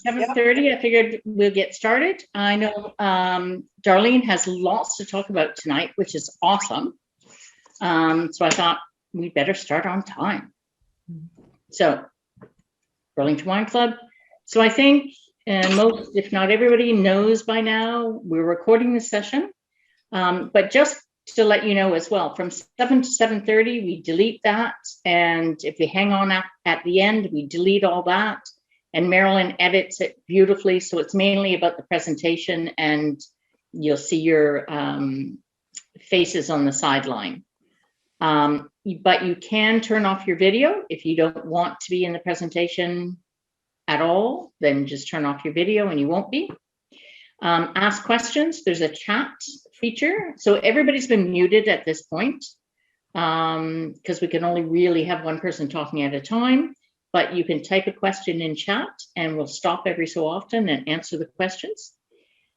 7:30, I figured we'll get started. I know Darlene has lots to talk about tonight, which is awesome. So I thought we'd better start on time. So, Burlington Wine Club. So I think most, if not everybody, knows by now we're recording this session. But just to let you know as well, from 7 to 7:30, we delete that. And if we hang on at the end, we delete all that. And Marilyn edits it beautifully. So it's mainly about the presentation, and you'll see your faces on the sideline. But you can turn off your video if you don't want to be in the presentation at all, then just turn off your video and you won't be. Ask questions, there's a chat feature. So everybody's been muted at this point because we can only really have one person talking at a time, but you can type a question in chat and we'll stop every so often and answer the questions.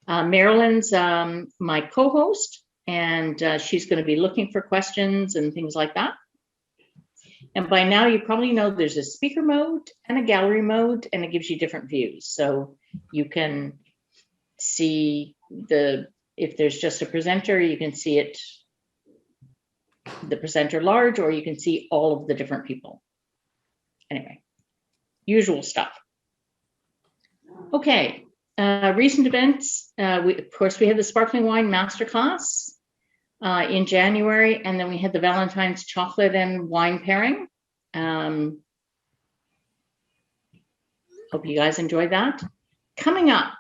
Marilyn's my co-host, and she's going to be looking for questions and things like that. And by now you probably know there's a speaker mode and a gallery mode, and it gives you different views. So you can see if there's just a presenter, you can see it, the presenter large, or you can see all of the different people. Anyway, usual stuff. Okay, recent events. Of course, we had the Sparkling Wine Masterclass in January, and then we had the Valentine's Chocolate and Wine Pairing. Hope you guys enjoyed that. Coming up,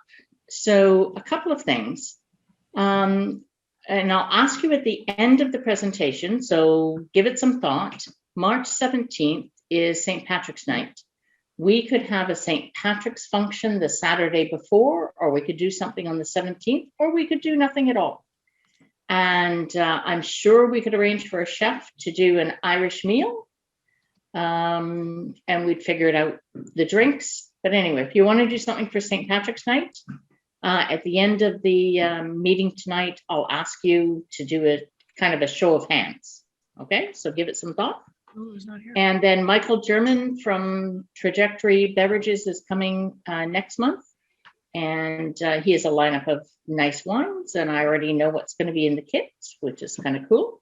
so a couple of things. And I'll ask you at the end of the presentation, so give it some thought. March 17th is St. Patrick's Night. We could have a St. Patrick's function the Saturday before, or we could do something on the 17th, or we could do nothing at all. And I'm sure we could arrange for a chef to do an Irish meal, and we'd figure it out, the drinks. But anyway, if you want to do something for St. Patrick's Night, at the end of the meeting tonight, I'll ask you to do a kind of a show of hands. Okay, so give it some thought. Oh, he's not here. And then Michael German from Trajectory Beverages is coming next month. And he has a lineup of nice wines, and I already know what's going to be in the kits, which is kind of cool.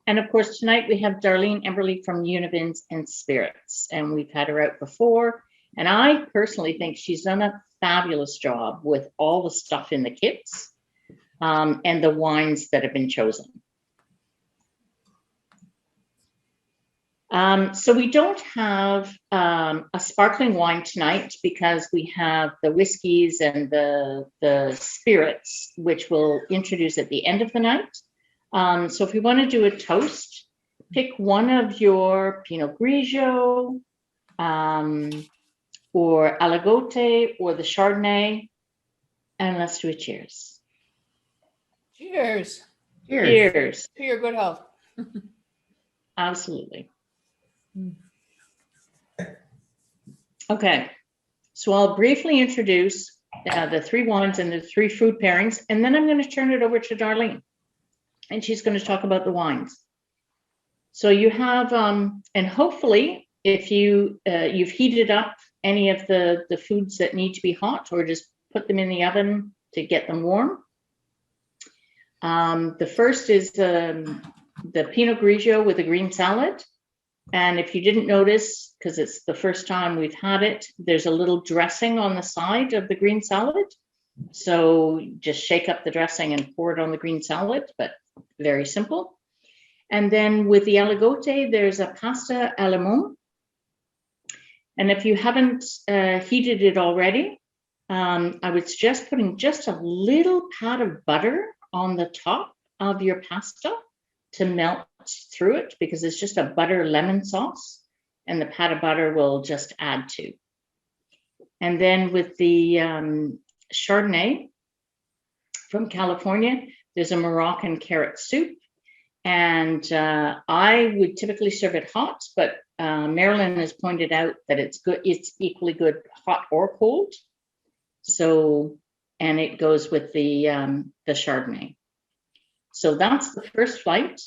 And of course, tonight we have Darlene Emberley from Univins Spirits, and we've had her out before. And I personally think she's done a fabulous job with all the stuff in the kits and the wines that have been chosen. So we don't have a sparkling wine tonight because we have the whiskeys and the spirits, which we'll introduce at the end of the night. So if you want to do a toast, pick one of your Pinot Grigio or Aligote or the Chardonnay, and let's do a cheers. Cheers. Cheers. To your good health. Absolutely. Okay, so I'll briefly introduce the three wines and the three food pairings, and then I'm going to turn it over to Darlene, and she's going to talk about the wines. So you have, and hopefully, if you've heated up any of the foods that need to be hot, or just put them in the oven to get them warm. The first is the Pinot Grigio with a green salad. And if you didn't notice, because it's the first time we've had it, there's a little dressing on the side of the green salad. So just shake up the dressing and pour it on the green salad, but very simple. And then with the Aligote, there's a pasta à la limon. And if you haven't heated it already, I would suggest putting just a little pat of butter on the top of your pasta to melt through it, because it's just a butter lemon sauce, and the pat of butter will just add to. And then with the Chardonnay from California, there's a Moroccan carrot soup, and I would typically serve it hot, but Marilyn has pointed out that it's good, it's equally good hot or cold. So, and it goes with the Chardonnay. So that's the first flight.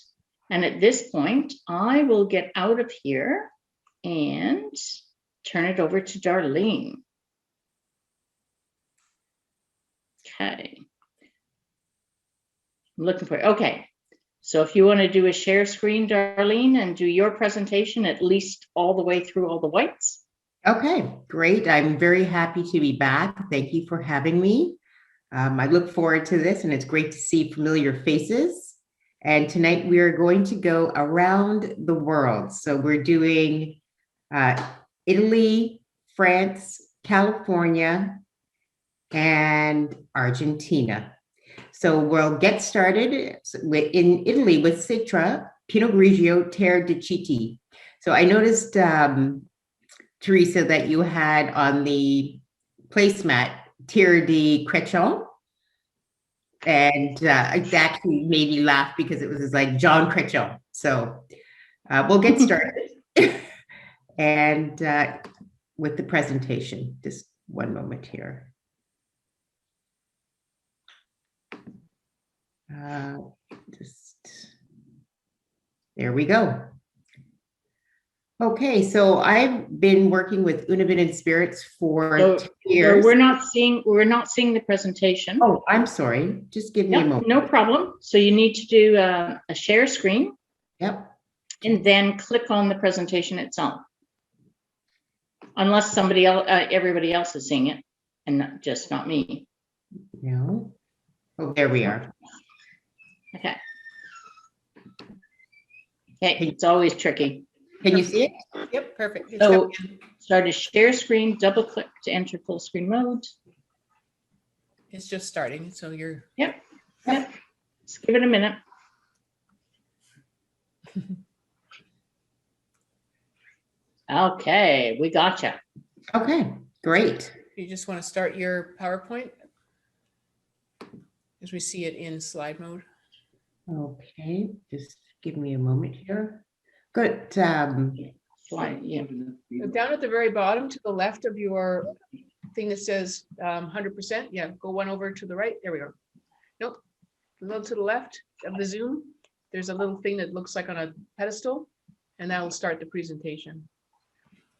And at this point, I will get out of here and turn it over to Darlene. Okay. I'm looking for, okay. So if you want to do a share screen, Darlene, and do your presentation at least all the way through all the whites. Okay, great. I'm very happy to be back. Thank you for having me. I look forward to this, and it's great to see familiar faces. And tonight we are going to go around the world. So we're doing Italy, France, California, and Argentina. So we'll get started in Italy with Citra, Pinot Grigio, Terre de Chieti. So I noticed, Teresa, that you had on the placemat Terre de Chrétien. And it actually made me laugh because it was like John Chrétien. So we'll get started. And with the presentation, just one moment here. There we go. Okay, so I've been working with Univins Spirits for 10 years. So we're not seeing the presentation. Oh, I'm sorry. Just give me a moment. No problem. So you need to do a share screen. Yep. And then click on the presentation itself. Unless somebody else, everybody else is seeing it, and just not me. No. Oh, there we are. Okay. Okay, it's always tricky. Can you see it? Yep, perfect. It's So coming in. start a share screen, double click to enter full screen mode. It's just starting, so you're. Yep. Just give it a minute. Okay, we gotcha. Okay, great. You just want to start your PowerPoint as we see it in slide mode. Okay, just give me a moment here. Good. Slide, yeah. So down at the very bottom to the left of your thing that says 100%. Yeah, go one over to the right. There we go. Nope. A little to the left of the Zoom. There's a little thing that looks like on a pedestal, and that will start the presentation.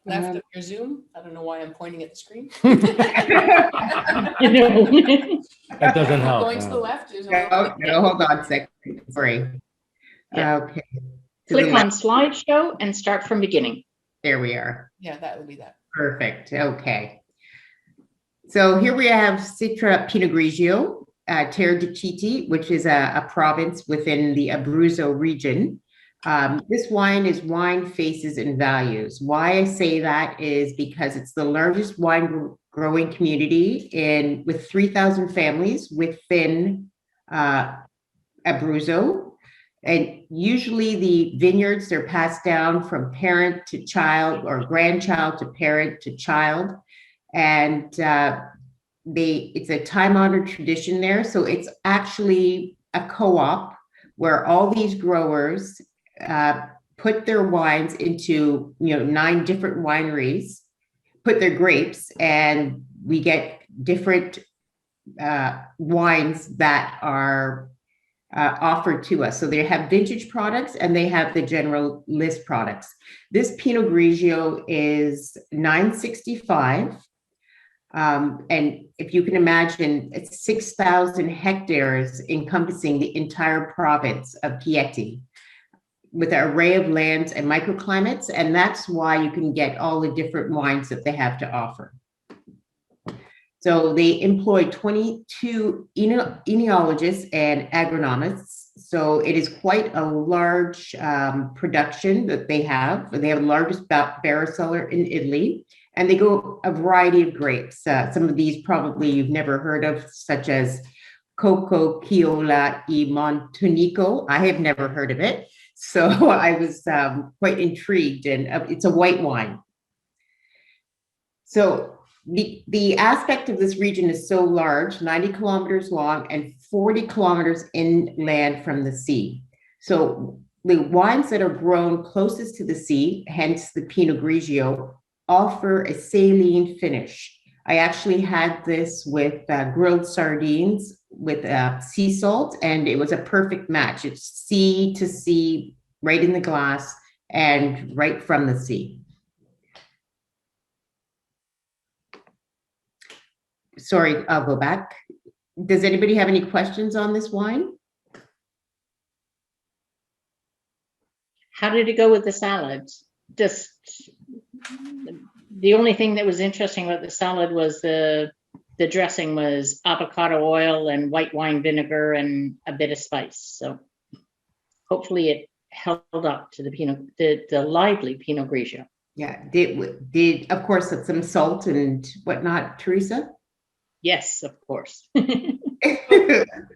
Left of your Zoom. I don't know why I'm pointing at the screen. You know. That doesn't help. Going to the left. There's a No, hold on a second. Sorry. Yeah. Okay. Click on slideshow and start from beginning. There we are. Yeah, that would be that. Perfect. Okay. So here we have Citra Pinot Grigio, Terre de Chieti, which is a province within the Abruzzo region. This wine is wine, faces, and values. Why I say that is because it's the largest wine growing community with 3,000 families within Abruzzo. And usually the vineyards are passed down from parent to child or grandchild to parent to child. And it's a time-honored tradition there. So it's actually a co-op where all these growers put their wines into 9 different wineries, put their grapes, and we get different wines that are offered to us. So they have vintage products and they have the general list products. This Pinot Grigio is 965. And if you can imagine, it's 6,000 hectares encompassing the entire province of Chieti with an array of lands and microclimates. And that's why you can get all the different wines that they have to offer. So they employ 22 enologists and agronomists. So it is quite a large production that they have. They have the largest barrel cellar in Italy, and they go a variety of grapes. Some of these probably you've never heard of, such as Coco, Chiola e Montonico. I have never heard of it. So I was quite intrigued, and it's a white wine. So the aspect of this region is so large, 90 kilometers long and 40 kilometers inland from the sea. So the wines that are grown closest to the sea, hence the Pinot Grigio, offer a saline finish. I actually had this with grilled sardines with sea salt, and it was a perfect match. It's sea to sea, right in the glass and right from the sea. Sorry, I'll go back. Does anybody have any questions on this wine? How did it go with the salads? Just the only thing that was interesting about the salad was the dressing was avocado oil and white wine vinegar and a bit of spice. So hopefully it held up to the the lively Pinot Grigio. Yeah, did of course some salt and whatnot, Teresa? Yes, of course.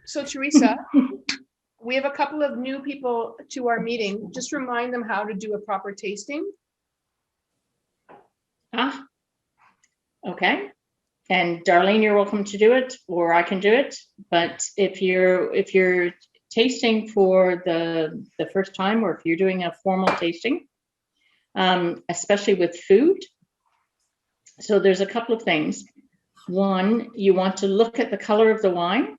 So Teresa, we have a couple of new people to our meeting. Just remind them how to do a proper tasting. Okay. And Darlene, you're welcome to do it, or I can do it. But if you're tasting for the first time, or if you're doing a formal tasting, especially with food, so there's a couple of things. One, you want to look at the color of the wine.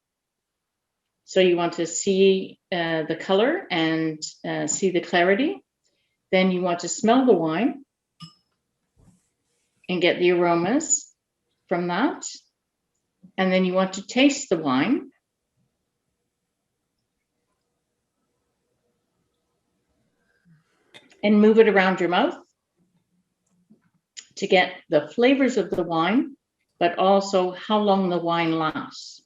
So you want to see the color and see the clarity. Then you want to smell the wine and get the aromas from that. And then you want to taste the wine. And move it around your mouth to get the flavors of the wine, but also how long the wine lasts.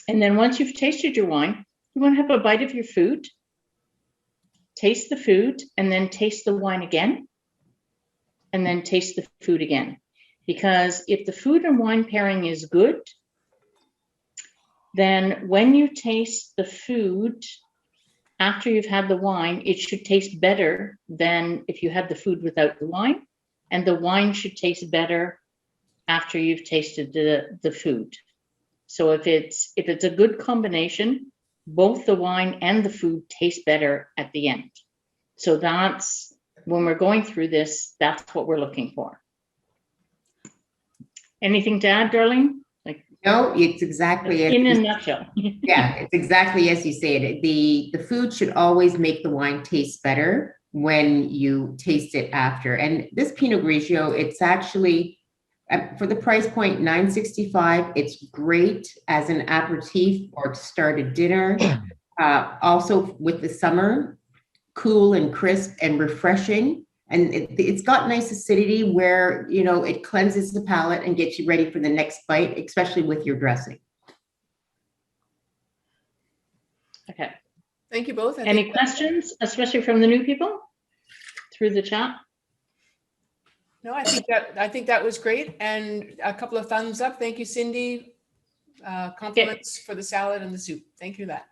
And then once you've tasted your wine, you want to have a bite of your food, taste the food, and then taste the wine again, and then taste the food again. Because if the food and wine pairing is good, then when you taste the food after you've had the wine, it should taste better than if you had the food without the wine, and the wine should taste better after you've tasted the food. So if it's a good combination, both the wine and the food taste better at the end. So that's when we're going through this, that's what we're looking for. Anything to add, Darlene? No, it's exactly in a nutshell. Yeah, it's exactly as you say it. The food should always make the wine taste better when you taste it after. And this Pinot Grigio, it's actually for the price point, $9.65. It's great as an aperitif or to start a dinner. Also with the summer, cool and crisp and refreshing. And it's got nice acidity where, you know, it cleanses the palate and gets you ready for the next bite, especially with your dressing. Okay. Thank you both. Any questions, especially from the new people through the chat? No, I think that was great, and a couple of thumbs up. Thank you, Cindy. Compliments for the salad and the soup. Thank you for that.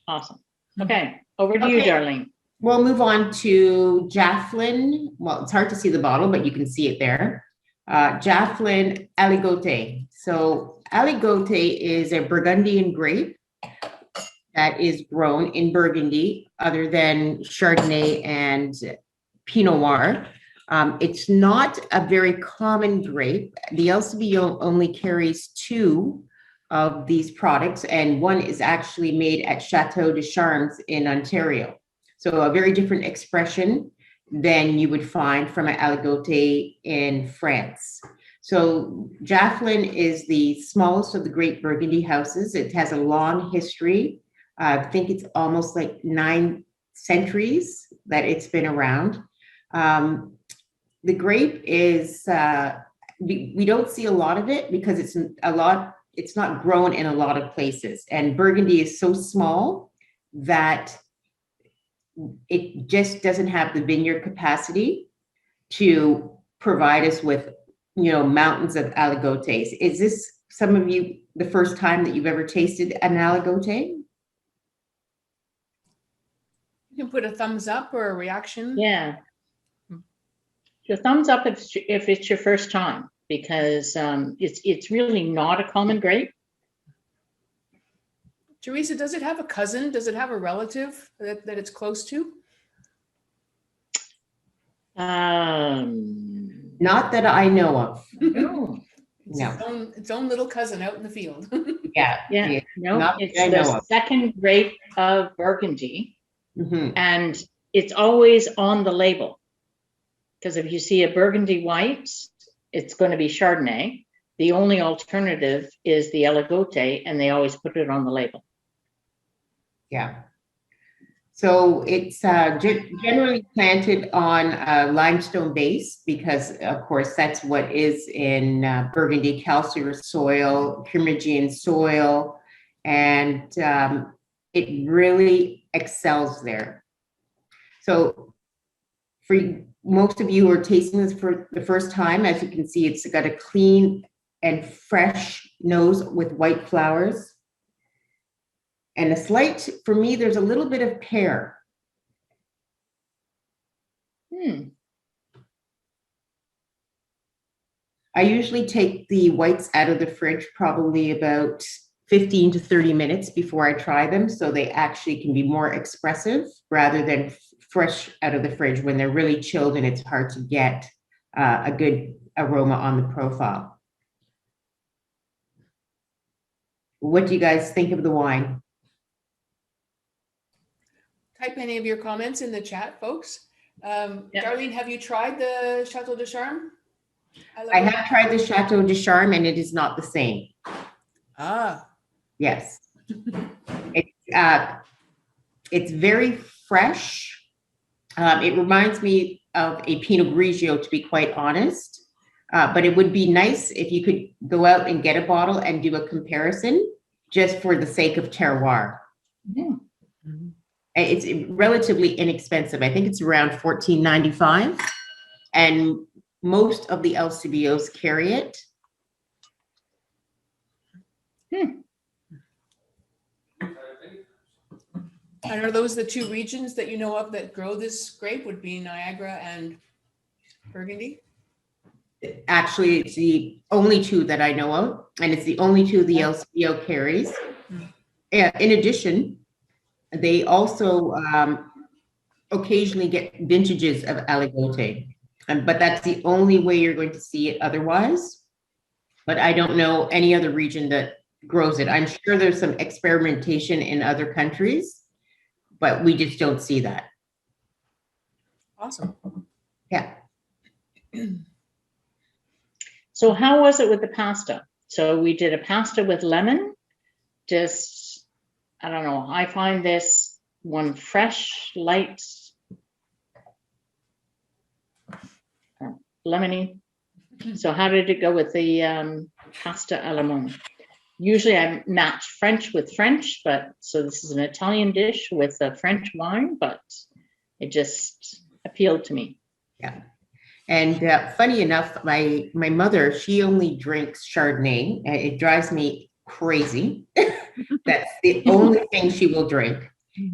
Awesome. Okay, over to you, Darlene. We'll move on to Jafflin. Well, it's hard to see the bottle, but you can see it there. Jafflin Aligote. So Aligote is a Burgundian grape that is grown in Burgundy, other than Chardonnay and Pinot Noir. It's not a very common grape. The LCBO only carries 2 of these products, and one is actually made at Chateau de Charmes in Ontario. So a very different expression than you would find from an Aligote in France. So Jafflin is the smallest of the great Burgundy houses. It has a long history. I think it's almost like 9 centuries that it's been around. The grape is, we don't see a lot of it because it's not grown in a lot of places. And Burgundy is so small that it just doesn't have the vineyard capacity to provide us with, you know, mountains of Aligotes. Is this, some of you, the first time that you've ever tasted an Aligote? You can put a thumbs up or a reaction. Yeah. The thumbs up if it's your first time, because it's really not a common grape. Teresa, does it have a cousin? Does it have a relative that it's close to? Not that I know of. No. No. Its own little cousin out in the field. Yeah. No, it's the second grape of Burgundy, and it's always on the label. Because if you see a Burgundy white, it's going to be Chardonnay. The only alternative is the Aligote, and they always put it on the label. Yeah. So it's generally planted on a limestone base because, of course, that's what is in Burgundy, calcareous soil, Curmigian soil, and it really excels there. So for most of you who are tasting this for the first time, as you can see, it's got a clean and fresh nose with white flowers. And a slight, for me, there's a little bit of pear. I usually take the whites out of the fridge probably about 15 to 30 minutes before I try them, so they actually can be more expressive rather than fresh out of the fridge when they're really chilled and it's hard to get a good aroma on the profile. What do you guys think of the wine? Type any of your comments in the chat, folks. Darlene, have you tried the Chateau de Charme? I have tried the Chateau de Charme and it is not the same. Ah. Yes. It's very fresh. It reminds me of a Pinot Grigio, to be quite honest. But it would be nice if you could go out and get a bottle and do a comparison just for the sake of terroir. Yeah. It's relatively inexpensive. I think it's around $14.95, and most of the LCBOs carry it. And are those the two regions that you know of that grow this grape? Would be Niagara and Burgundy? Actually, it's the only two that I know of, and it's the only two the LCBO carries. In addition, they also occasionally get vintages of Aligote, but that's the only way you're going to see it otherwise. But I don't know any other region that grows it. I'm sure there's some experimentation in other countries, but we just don't see that. Awesome. Yeah. So how was it with the pasta? So we did a pasta with lemon. Just, I don't know, I find this one fresh, light, lemony. So how did it go with the pasta à la lemon? Usually I match French with French, but so this is an Italian dish with a French wine, but it just appealed to me. Yeah. And funny enough, my mother, she only drinks Chardonnay. It drives me crazy. That's the only thing she will drink.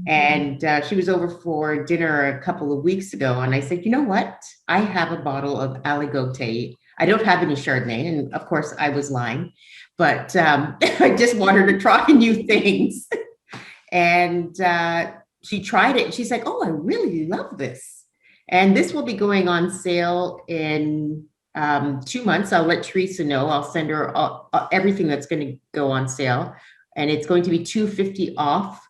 And she was over for dinner a couple of weeks ago. And I said, you know what? I have a bottle of Aligote. I don't have any Chardonnay. And of course, I was lying. But I just want her to try new things. And she tried it. And she's like, oh, I really love this. And this will be going on sale in 2 months. I'll let Teresa know. I'll send her everything that's going to go on sale. And it's going to be $2.50 off.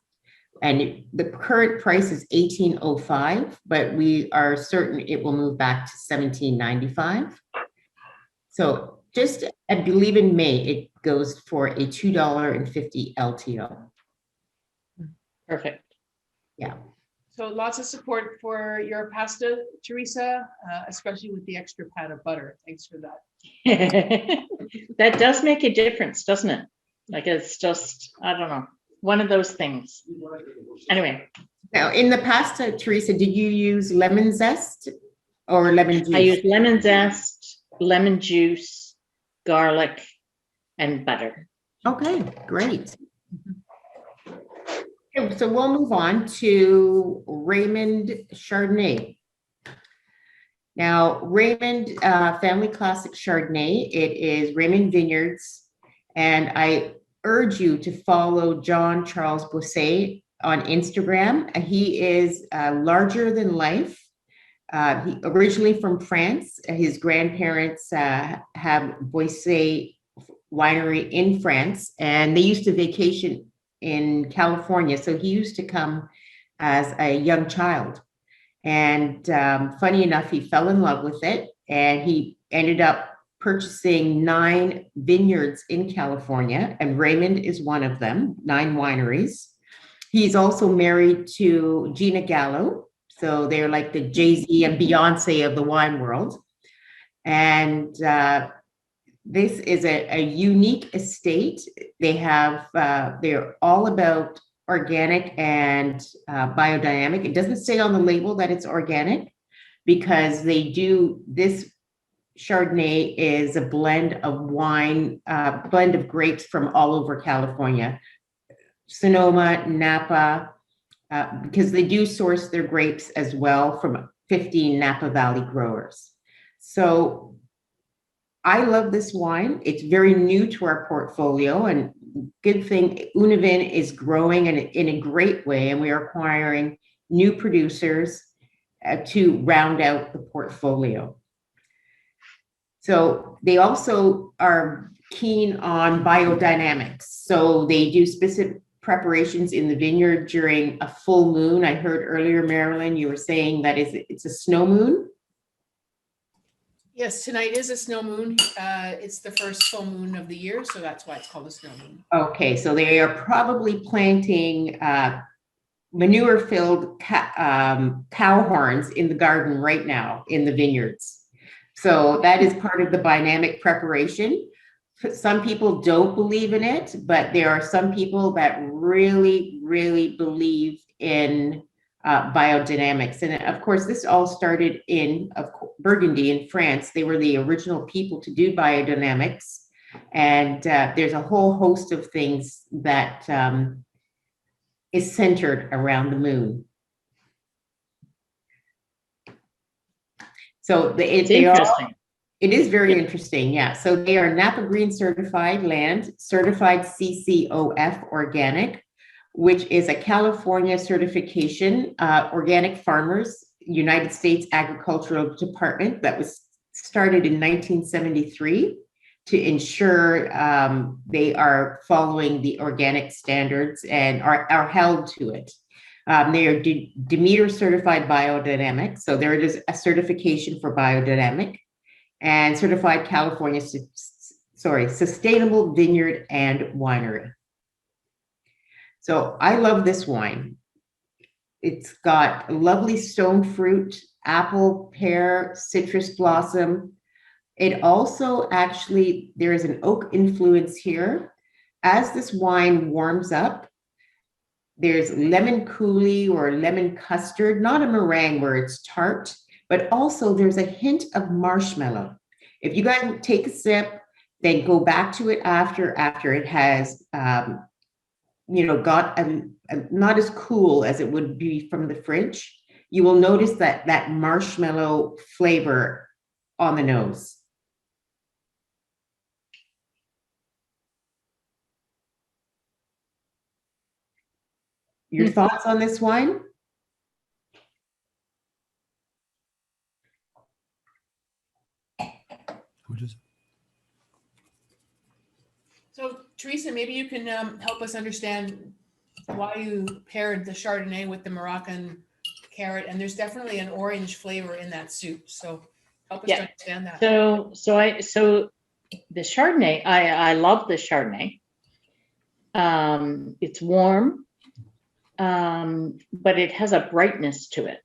And the current price is $18.05, but we are certain it will move back to $17.95. So just, I believe in May, it goes for a $2.50 LTO. Perfect. Yeah. So lots of support for your pasta, Teresa, especially with the extra pat of butter. Thanks for that. That does make a difference, doesn't it? Like it's just, I don't know, one of those things. Anyway. Now, in the pasta, Teresa, did you use lemon zest or lemon juice? I use lemon zest, lemon juice, garlic, and butter. Okay, great. Okay, so we'll move on to Raymond Chardonnay. Now, Raymond Family Classic Chardonnay, it is Raymond Vineyards, and I urge you to follow John Charles Boisset on Instagram. He is larger than life. He originally from France. His grandparents have Boisset winery in France, and they used to vacation in California. So he used to come as a young child. And funny enough, he fell in love with it, and he ended up purchasing 9 vineyards in California, and Raymond is one of them, 9 wineries. He's also married to Gina Gallo. So they're like the Jay-Z and Beyonce of the wine world. And this is a unique estate. They have, they're all about organic and biodynamic. It doesn't say on the label that it's organic because they do, this Chardonnay is a blend of wine, blend of grapes from all over California. Sonoma, Napa, because they do source their grapes as well from 15 Napa Valley growers. So I love this wine. It's very new to our portfolio, and good thing Univins is growing in a great way, and we are acquiring new producers to round out the portfolio. So they also are keen on biodynamics. So they do specific preparations in the vineyard during a full moon. I heard earlier, Marilyn, you were saying that it's a snow moon. Yes, tonight is a snow moon. It's the first full moon of the year, so that's why it's called a snow moon. Okay, so they are probably planting manure-filled cow horns in the garden right now in the vineyards. So that is part of the biodynamic preparation. Some people don't believe in it, but there are some people that really, really believe in biodynamics. And of course, this all started in Burgundy in France. They were the original people to do biodynamics. And there's a whole host of things that is centered around the moon. So It's interesting. It is very interesting, yeah. So they are Napa Green certified land, certified CCOF organic, which is a California certification, organic farmers, United States Agricultural Department, that was started in 1973 to ensure they are following the organic standards and are held to it. They are Demeter certified biodynamic, so there is a certification for biodynamic, and certified California, sustainable vineyard and winery. So I love this wine. It's got lovely stone fruit, apple, pear, citrus blossom. It also actually, there is an oak influence here. As this wine warms up, there's lemon coulis or lemon custard, not a meringue where it's tart, but also there's a hint of marshmallow. If you guys take a sip, then go back to it after it has, got not as cool as it would be from the fridge, you will notice that marshmallow flavor on the nose. Your thoughts on this wine? So Teresa, maybe you can help us understand why you paired the Chardonnay with the Moroccan carrot, and there's definitely an orange flavor in that soup. So help us to understand that. So the Chardonnay, I love the Chardonnay. It's warm, but it has a brightness to it.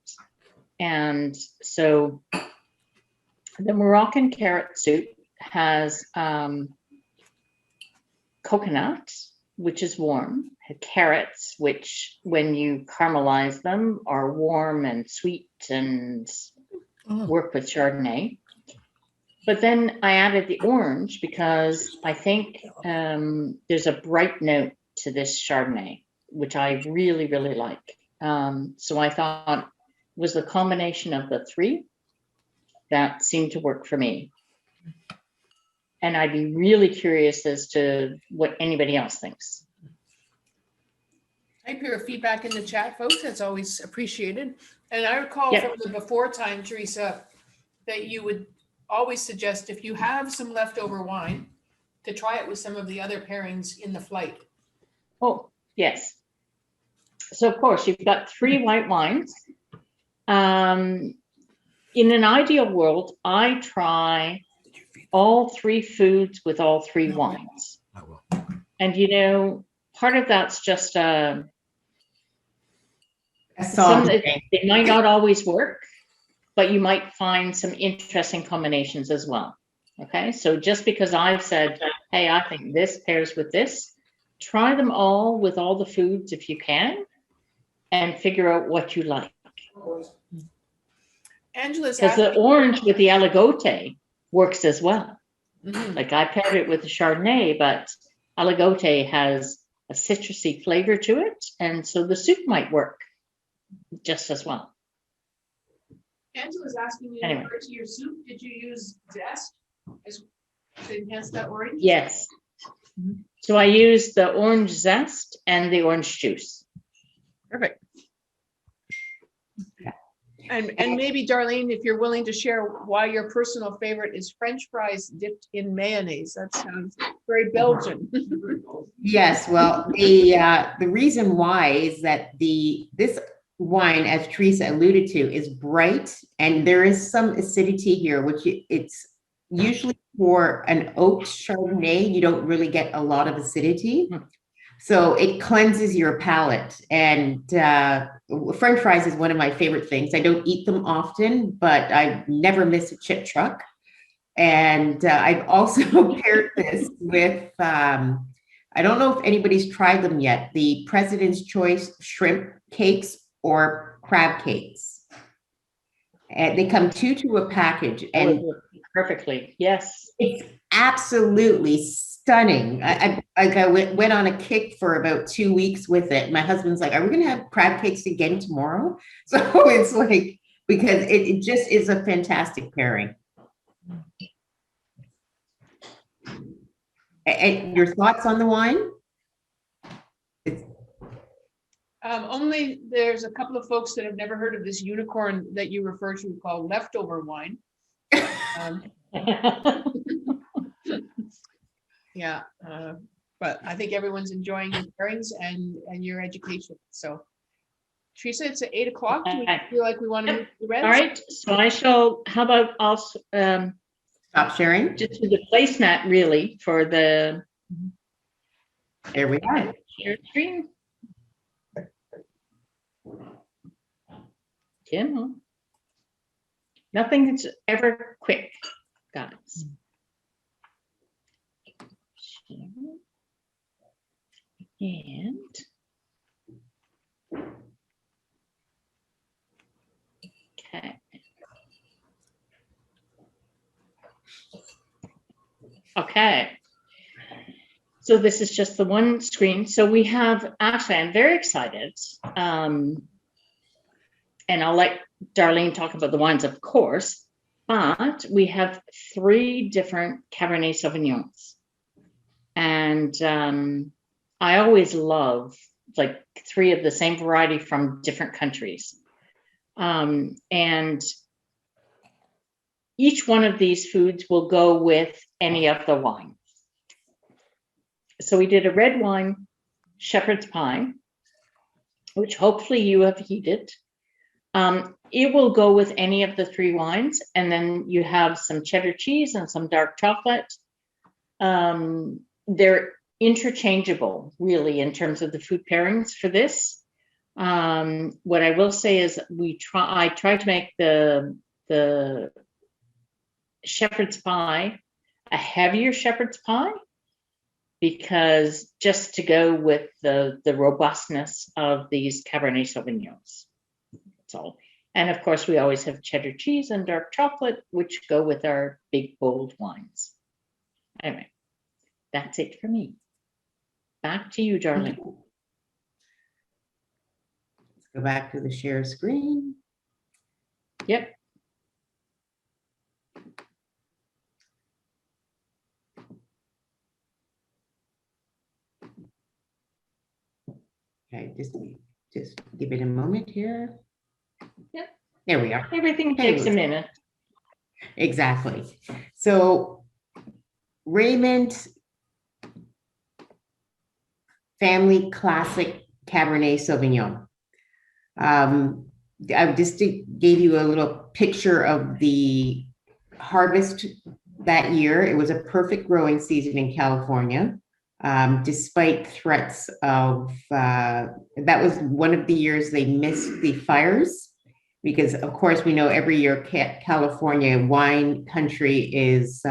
And so the Moroccan carrot soup has coconut, which is warm, carrots, which when you caramelize them are warm and sweet and work with Chardonnay. But then I added the orange because I think there's a bright note to this Chardonnay, which I really, really like. So I thought it was the combination of the three that seemed to work for me. And I'd be really curious as to what anybody else thinks. Type your feedback in the chat, folks. That's always appreciated. And I recall from the before time, Teresa, that you would always suggest if you have some leftover wine to try it with some of the other pairings in the flight. Oh, yes. So of course you've got 3 white wines. In an ideal world, I try all three foods with all three wines. I will. And you know, part of that's just A some song. they might not always work, but you might find some interesting combinations as well. Okay, so just because I've said, hey, I think this pairs with this, try them all with all the foods if you can, and figure out what you like. Angela's Because the asking. orange with the Aligote works as well. Mhm. Like I paired it with the Chardonnay, but Aligote has a citrusy flavor to it, and so the soup might work just as well. Angela's asking you, Anyway. to your soup, did you use zest as to enhance that orange? Yes. So I use the orange zest and the orange juice. Perfect. And maybe Darlene, if you're willing to share why your personal favorite is French fries dipped in mayonnaise. That sounds very Belgian. Yes, well, the reason why is that this wine, as Teresa alluded to, is bright, and there is some acidity here, which it's usually for an oak Chardonnay, you don't really get a lot of acidity. So it cleanses your palate. And French fries is one of my favorite things. I don't eat them often, but I never miss a chip truck. And I've also paired this with, I don't know if anybody's tried them yet, the President's Choice shrimp cakes or crab cakes. And they come two to a package. And Perfectly, yes. it's absolutely stunning. I went on a kick for about 2 weeks with it. My husband's like, are we going to have crab cakes again tomorrow? So it's like, because it just is a fantastic pairing. And your thoughts on the wine? Only there's a couple of folks that have never heard of this unicorn that you refer to called leftover wine. Yeah, but I think everyone's enjoying your pairings and your education. So, Teresa, it's at 8 o'clock. Do we feel like we want to move to the reds? All right, so I shall, how about also Stop sharing. just do the placemat really for the There we are. share screen. Tim, nothing that's ever quick, guys. And okay. Okay. So this is just the one screen. So we have, actually, I'm very excited. And I'll let Darlene talk about the wines, of course, but we have 3 different Cabernet Sauvignons. And I always love like 3 of the same variety from different countries. And each one of these foods will go with any of the wine. So we did a red wine shepherd's pie, which hopefully you have heated. It will go with any of the 3 wines, and then you have some cheddar cheese and some dark chocolate. They're interchangeable, really, in terms of the food pairings for this. What I will say is I tried to make the shepherd's pie a heavier shepherd's pie, because just to go with the robustness of these Cabernet Sauvignons. That's all. And of course, we always have cheddar cheese and dark chocolate, which go with our big, bold wines. Anyway, that's it for me. Back to you, Darlene. Let's go back to the share screen. Yep. Okay, just give it a moment here. Yep. There we are. Everything takes a minute. Exactly. So Raymond Family Classic Cabernet Sauvignon. I just gave you a little picture of the harvest that year. It was a perfect growing season in California, despite threats of, that was one of the years they missed the fires, because of course we know every year California wine country is,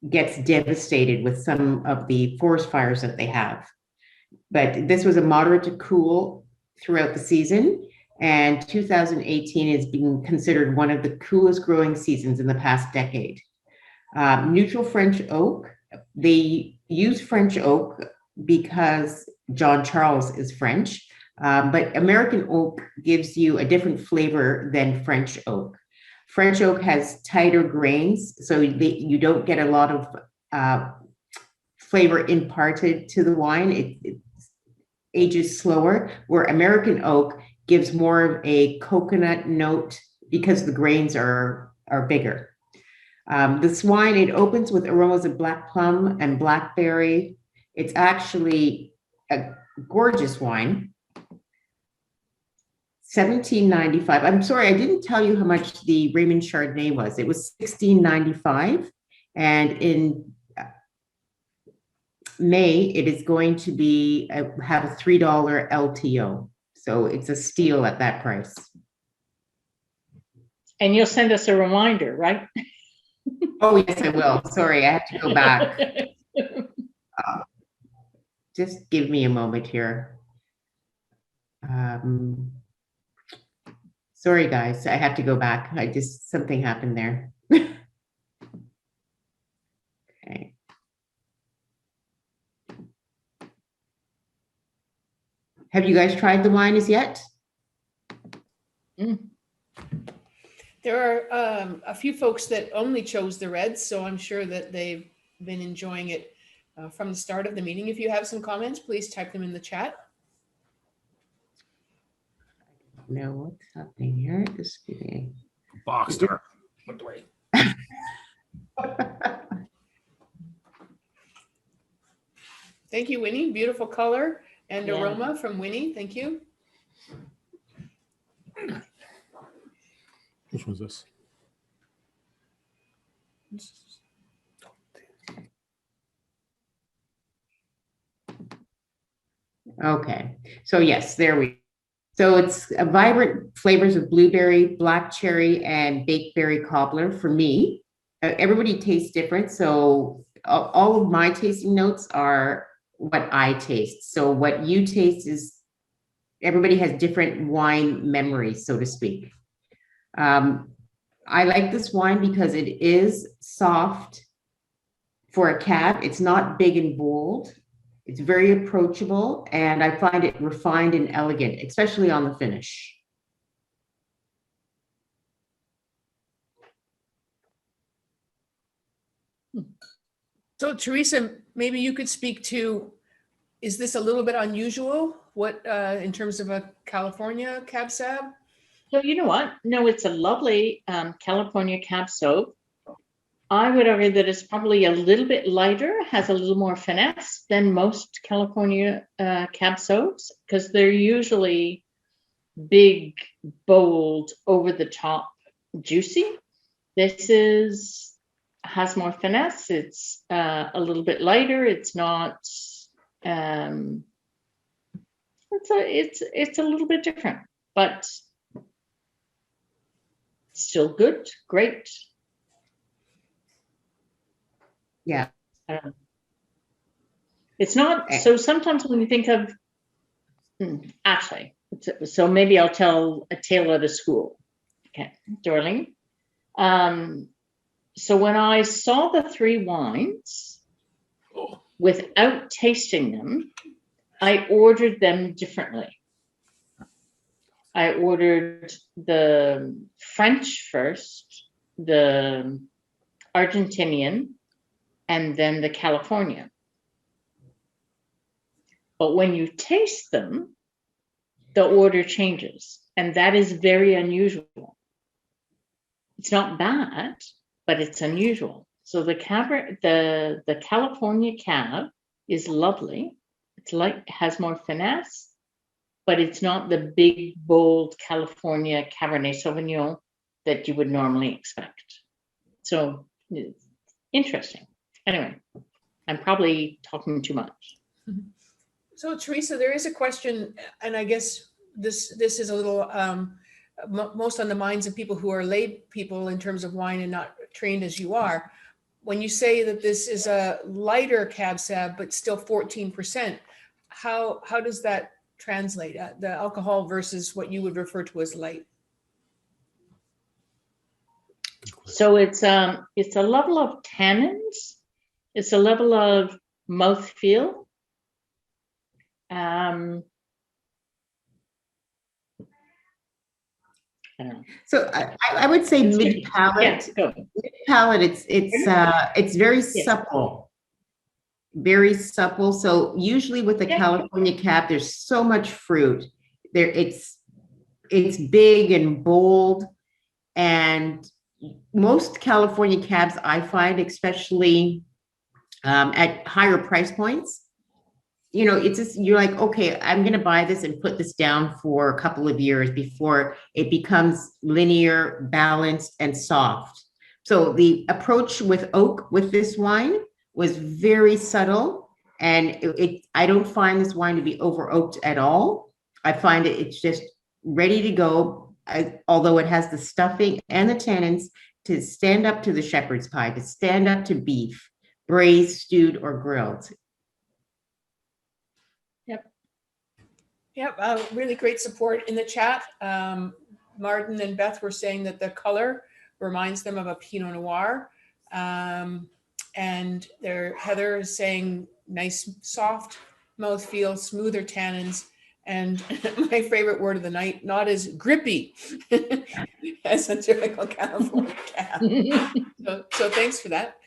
gets devastated with some of the forest fires that they have. But this was a moderate to cool throughout the season. And 2018 is being considered one of the coolest growing seasons in the past decade. Neutral French oak, they use French oak because John Charles is French, but American oak gives you a different flavor than French oak. French oak has tighter grains, so you don't get a lot of flavor imparted to the wine. It ages slower, where American oak gives more of a coconut note because the grains are bigger. This wine, it opens with aromas of black plum and blackberry. It's actually a gorgeous wine. $17.95. I'm sorry, I didn't tell you how much the Raymond Chardonnay was. It was $16.95. And in May, it is going to be have a $3 LTO. So it's a steal at that price. And you'll send us a reminder, right? Oh, yes, I will. Sorry, I have to go back. Just give me a moment here. Sorry, guys, I have to go back. Something happened there. Okay. Have you guys tried the wine as yet? There are a few folks that only chose the reds, so I'm sure that they've been enjoying it from the start of the meeting. If you have some comments, please type them in the chat. No, what's happening here? Just give me. Boxster. Thank you, Winnie. Beautiful color and Yeah. aroma from Winnie. Thank you. Which one's this? Okay, so yes, there we. So it's a vibrant flavors of blueberry, black cherry, and baked berry cobbler for me. Everybody tastes different, so all of my tasting notes are what I taste. So what you taste is, everybody has different wine memories, so to speak. I like this wine because it is soft for a cab. It's not big and bold. It's very approachable, and I find it refined and elegant, especially on the finish. So Teresa, maybe you could speak to, is this a little bit unusual? What in terms of a California Cab Sauv? So you know what? No, it's a lovely California Cab Sauv. I would argue that it's probably a little bit lighter, has a little more finesse than most California Cab Sauvs, because they're usually big, bold, over the top, juicy. This has more finesse. It's a little bit lighter. It's not. It's a little bit different, but still good, great. Yeah. It's not, so sometimes when you think of, actually, so maybe I'll tell a tale out of school. Okay, Darlene. So when I saw the three wines, without tasting them, I ordered them differently. I ordered the French first, the Argentinian, and then the California. But when you taste them, the order changes, and that is very unusual. It's not bad, but it's unusual. So the California Cab is lovely. It's like, has more finesse, but it's not the big, bold California Cabernet Sauvignon that you would normally expect. So It's interesting. Anyway, I'm probably talking too much. So Teresa, there is a question, and I guess this is a little most on the minds of people who are lay people in terms of wine and not trained as you are. When you say that this is a lighter Cab Sav, but still 14%, how does that translate? The alcohol versus what you would refer to as light? So it's a level of tannins. It's a level of mouthfeel. I don't know. So I would say mid palate. Yeah, Mid palate. It's very supple, very supple. So usually with the California Cab, there's so much fruit. There, it's big and bold, and most California Cabs I find, especially at higher price points, you know, it's just, you're like, okay, I'm going to buy this and put this down for a couple of years before it becomes linear, balanced, and soft. So the approach with oak with this wine was very subtle, and I don't find this wine to be over oaked at all. I find it's just ready to go, although it has the stuffing and the tannins to stand up to the shepherd's pie, to stand up to beef, braised, stewed, or grilled. Yep, really great support in the chat. Martin and Beth were saying that the color reminds them of a Pinot Noir. And Heather is saying nice, soft mouthfeel, smoother tannins. And my favorite word of the night, not as grippy as a typical California Cab. So thanks for that.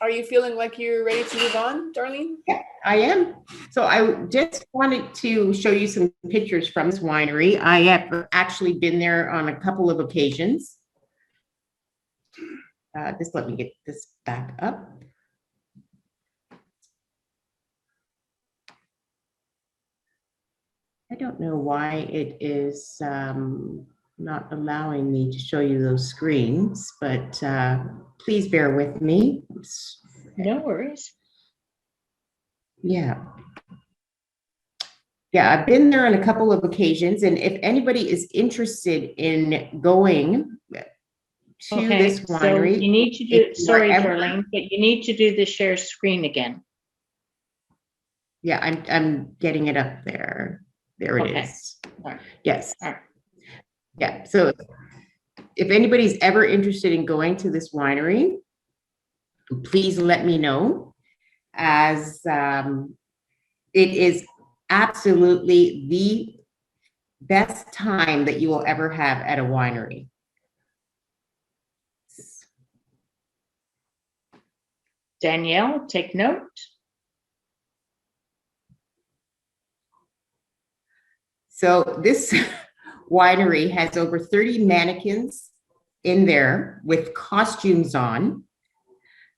Are you feeling like you're ready to move on, Darlene? Yeah, I am. So I just wanted to show you some pictures from this winery. I have actually been there on a couple of occasions. Just let me get this back up. I don't know why it is not allowing me to show you those screens, but please bear with me. No worries. Yeah. Yeah, I've been there on a couple of occasions, and if anybody is interested in going to this winery, so you need to do, sorry, Darlene, but you need to do the share screen again. Yeah, I'm getting it up there. There it is. Right. Yes. Right. Yeah. So if anybody's ever interested in going to this winery, please let me know, as it is absolutely the best time that you will ever have at a winery. Danielle, take note. So this winery has over 30 mannequins in there with costumes on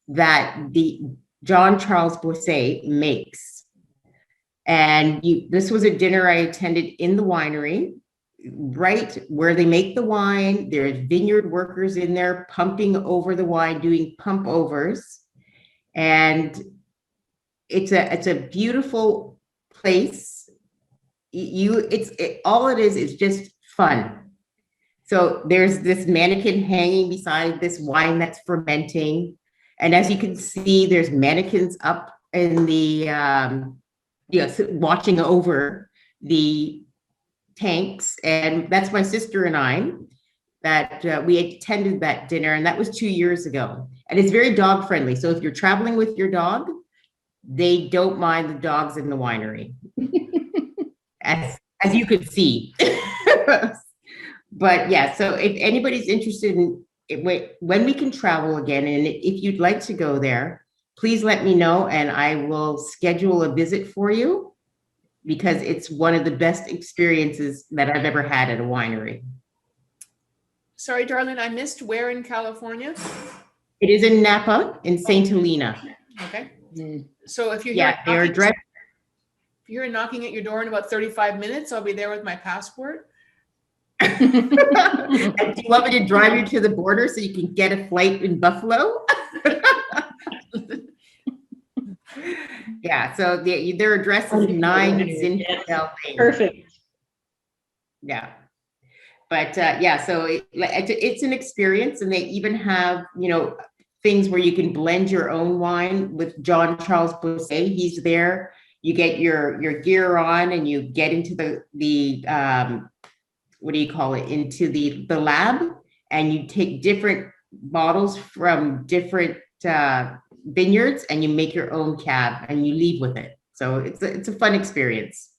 that the John Charles Boisset makes. And this was a dinner I attended in the winery, right where they make the wine. There's vineyard workers in there pumping over the wine, doing pump overs. And it's a beautiful place. All it is just fun. So there's this mannequin hanging beside this wine that's fermenting, and as you can see, there's mannequins up in the watching over the tanks, and that's my sister and I that we attended that dinner, and that was 2 years ago. And it's very dog friendly. So if you're traveling with your dog, they don't mind the dogs in the winery. As you could see. But yeah, so if anybody's interested in when we can travel again, and if you'd like to go there, please let me know and I will schedule a visit for you, because it's one of the best experiences that I've ever had at a winery. Sorry, Darlene, I missed where in California? It is in Napa, in St. Helena. Okay. So if you're you're knocking at your door in about 35 minutes, I'll be there with my passport. And do you want me to drive you to the border so you can get a flight in Buffalo? Yeah, so their address is 9 Zinfandel Lane. Perfect. Yeah. But yeah, so it's an experience, and they even have, you know, things where you can blend your own wine with John Charles Bosset. He's there. You get your gear on, and you get into the what do you call it? Into the lab, and you take different bottles from different vineyards, and you make your own cab, and you leave with it. So it's a fun experience.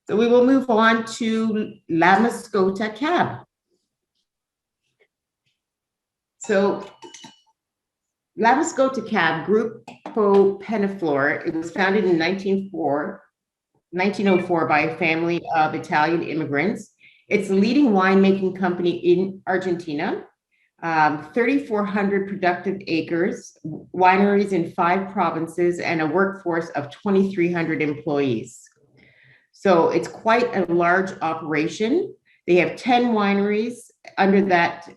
So we will move on to La Mascota Cab. So La Mascota Cab, Grupo Penaflor, it was founded in 1904 by a family of Italian immigrants. It's a leading winemaking company in Argentina. 3,400 productive acres, wineries in 5 provinces, and a workforce of 2,300 employees. So it's quite a large operation. They have 10 wineries under that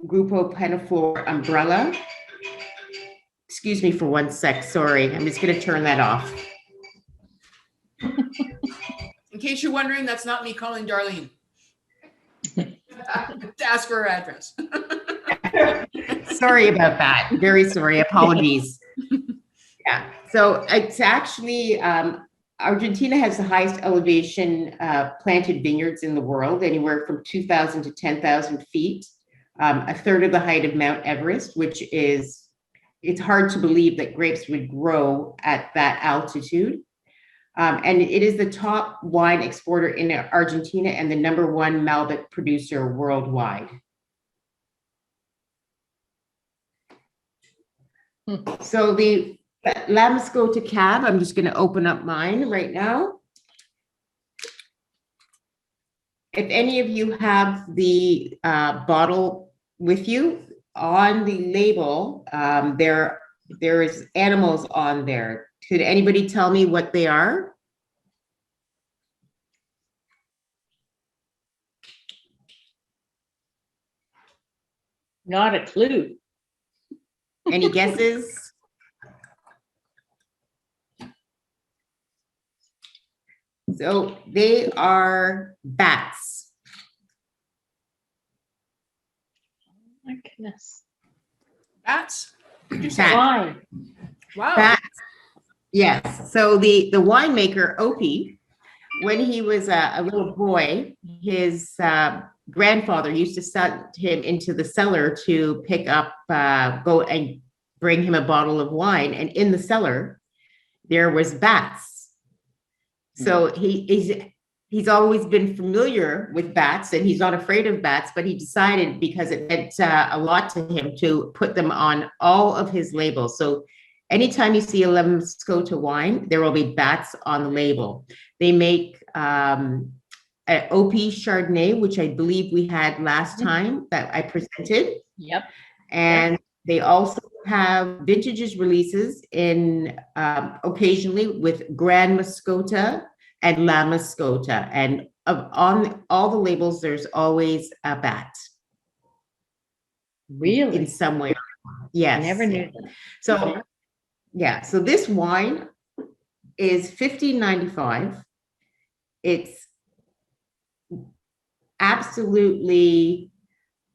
Grupo Penaflor umbrella. Excuse me for one sec, sorry. I'm just gonna turn that off. In case you're wondering, that's not me calling Darlene to ask for her address. Sorry about that. Very sorry. Apologies. Yeah. So it's actually, Argentina has the highest elevation planted vineyards in the world, anywhere from 2,000 to 10,000 feet, a third of the height of Mount Everest, which is, it's hard to believe that grapes would grow at that altitude. And it is the top wine exporter in Argentina and the #1 Malbec producer worldwide. So the La Mascota Cab, I'm just going to open up mine right now. If any of you have the bottle with you, on the label, there is animals on there. Could anybody tell me what they are? Not a clue. Any guesses? So they are bats. Oh my goodness. Bats? Bats. Why? Wow. Bats. Yes. So the winemaker Opie, when he was a little boy, his grandfather used to send him into the cellar to pick up, go and bring him a bottle of wine, and in the cellar there was bats. So he's always been familiar with bats, and he's not afraid of bats, but he decided, because it meant a lot to him, to put them on all of his labels. So anytime you see a La Mascota wine, there will be bats on the label. They make an OP Chardonnay, which I believe we had last time that I presented. Yep. And they also have vintages releases in occasionally with Grand Mascota and La Mascota. And on all the labels, there's always a bat. Really? In some way. Yes. I never knew that. So, yeah, so this wine is $15.95. It's absolutely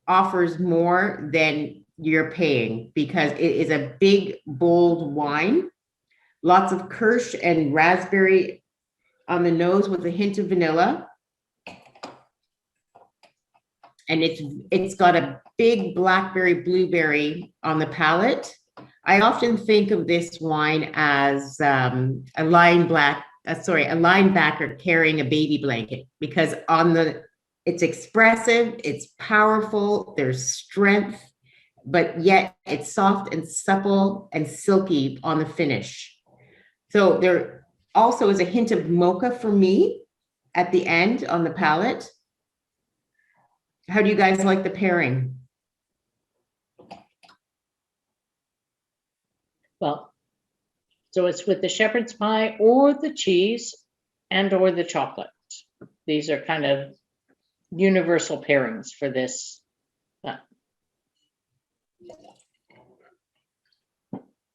offers more than you're paying, because it is a big, bold wine. Lots of kirsch and raspberry on the nose with a hint of vanilla. And it's got a big blackberry blueberry on the palate. I often think of this wine as a linebacker carrying a baby blanket, because it's expressive, it's powerful, there's strength, but yet it's soft and supple and silky on the finish. So there also is a hint of mocha for me at the end on the palate. How do you guys like the pairing? Well, so it's with the shepherd's pie or the cheese and or the chocolate. these are kind of universal pairings for this.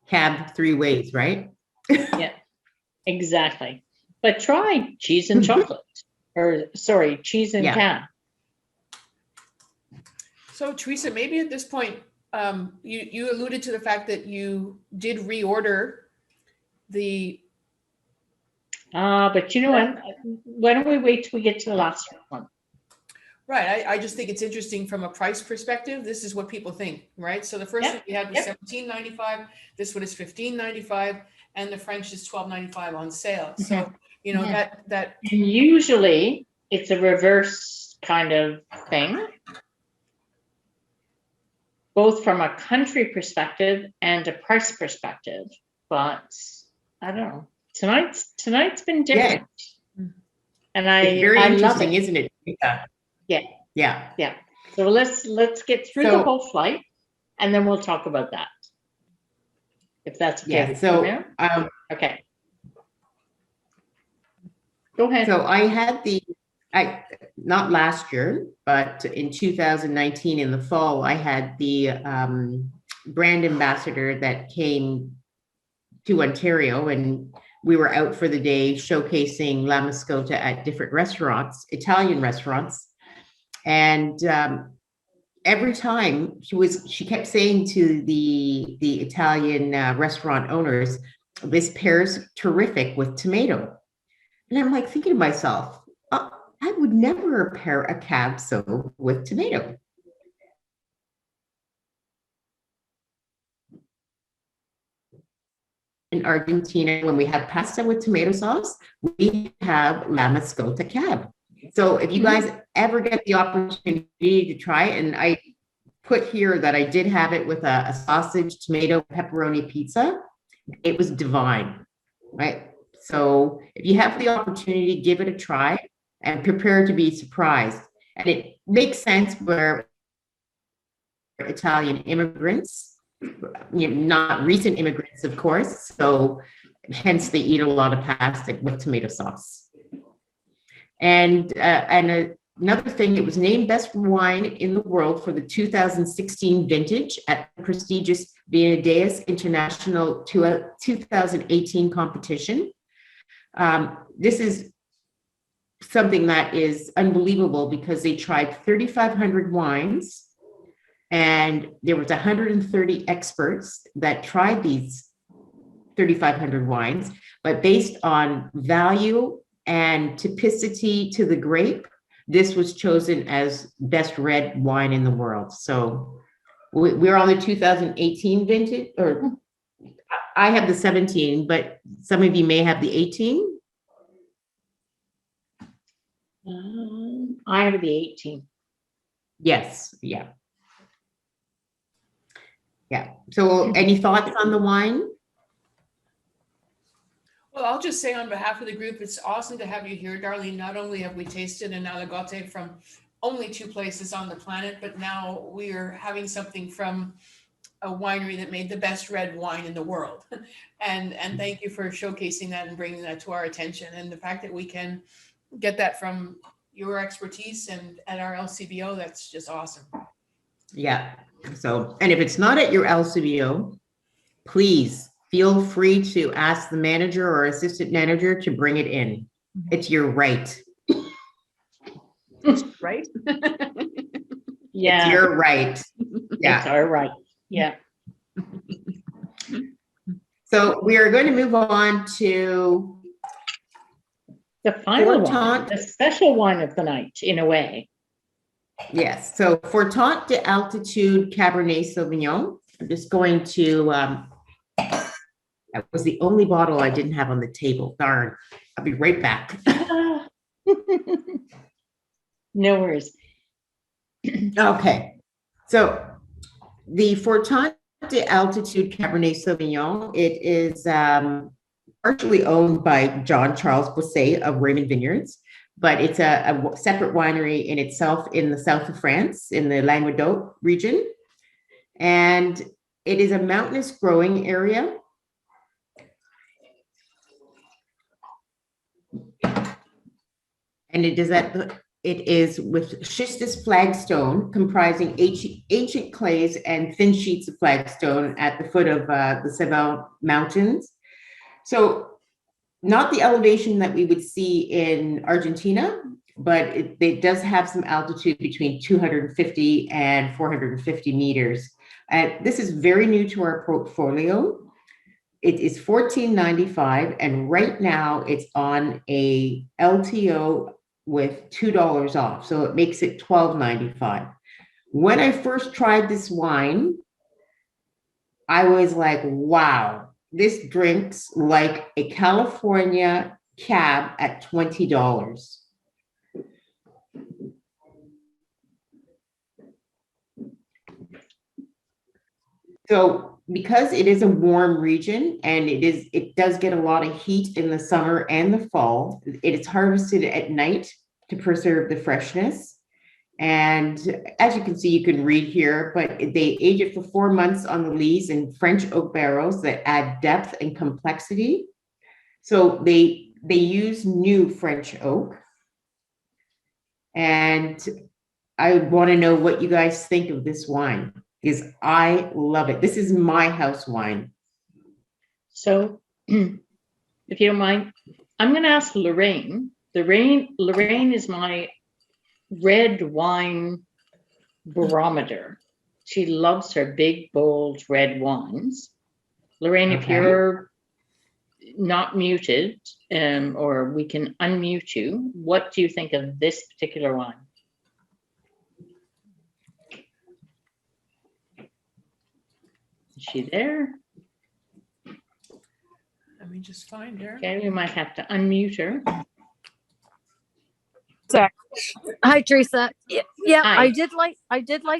Cab 3 ways, right? Yeah, exactly. But try cheese and chocolate, or sorry, cheese and Yeah. cab. So Teresa, maybe at this point, you alluded to the fact that you did reorder the, But you know what? Why don't we wait till we get to the last one? right, I just think it's interesting from a price perspective. This is what people think, right? So the first Yep, one we had was yep. $17.95. This one is $15.95, and the French is $12.95 on sale. So, you know, that And usually it's a reverse kind of thing, both from a country perspective and a price perspective. But I don't know. Tonight's been different. And It's very I love interesting, it. isn't it? Yeah. Yeah. Yeah. So let's get through the So- whole flight, and then we'll talk about that. If that's okay. Yeah. with So, you, Mary? Okay. Go ahead. so I had not last year, but in 2019 in the fall, I had the brand ambassador that came to Ontario, and we were out for the day showcasing La Mascota at different restaurants, Italian restaurants. And every time she kept saying to the Italian restaurant owners, this pairs terrific with tomato. And I'm like thinking to myself, I would never pair a cab sauv with tomato. In Argentina, when we have pasta with tomato sauce, we have La Mascota cab. So if you guys ever get the opportunity to try it, and I put here that I did have it with a sausage, tomato, pepperoni pizza, it was divine, right? So if you have the opportunity, give it a try and prepare to be surprised. And it makes sense where Italian immigrants, not recent immigrants, of course, so hence they eat a lot of pasta with tomato sauce. And another thing, it was named best wine in the world for the 2016 vintage at the prestigious Vinodais International 2018 competition. This is something that is unbelievable because they tried 3,500 wines, and there was 130 experts that tried these 3,500 wines, but based on value and typicity to the grape, this was chosen as best red wine in the world. So we're on the 2018 vintage, or I have the 17, but some of you may have the 18. I have the 18. Yes, yeah. Yeah. So any thoughts on the wine? Well, I'll just say on behalf of the group, it's awesome to have you here, Darlene. Not only have we tasted an Aligote from only 2 places on the planet, but now we are having something from a winery that made the best red wine in the world. And thank you for showcasing that and bringing that to our attention. And the fact that we can get that from your expertise and at our LCBO, that's just awesome. Yeah. So, and if it's not at your LCBO, please feel free to ask the manager or assistant manager to bring it in. It's your right. Right? Yeah. It's your right. Yeah. It's our right. Yeah. So we are going to move on to The final one, Fortant. the special one of the night, in a way. Yes. So Fortant de Altitude Cabernet Sauvignon. I'm just going to, that was the only bottle I didn't have on the table. Darn. I'll be right back. No worries. Okay. So the Fortant de Altitude Cabernet Sauvignon, it is partially owned by John Charles Boisset of Raymond Vineyards, but it's a separate winery in itself in the south of France, in the Languedoc region. And it is a mountainous growing area. And it is with schistous flagstone comprising ancient clays and thin sheets of flagstone at the foot of the Sauvignon Mountains. So not the elevation that we would see in Argentina, but it does have some altitude between 250 and 450 meters. This is very new to our portfolio. It is $14.95, and right now it's on a LTO with $2 off, so it makes it $12.95. When I first tried this wine, I was like, wow, this drinks like a California cab at $20. So because it is a warm region and it does get a lot of heat in the summer and the fall, it is harvested at night to preserve the freshness. And as you can see, you can read here, but they age it for 4 months on the lees in French oak barrels that add depth and complexity. So they use new French oak. And I want to know what you guys think of this wine, because I love it. This is my house wine. So, if you don't mind, I'm going to ask Lorraine. Lorraine is my red wine barometer. She loves her big, bold red wines. Lorraine, if Okay. you're not muted, or we can unmute you, what do you think of this particular wine? Is she there? Let me just find her. Okay, we might have to unmute her. Hi, Teresa. Yeah, Hi. I did like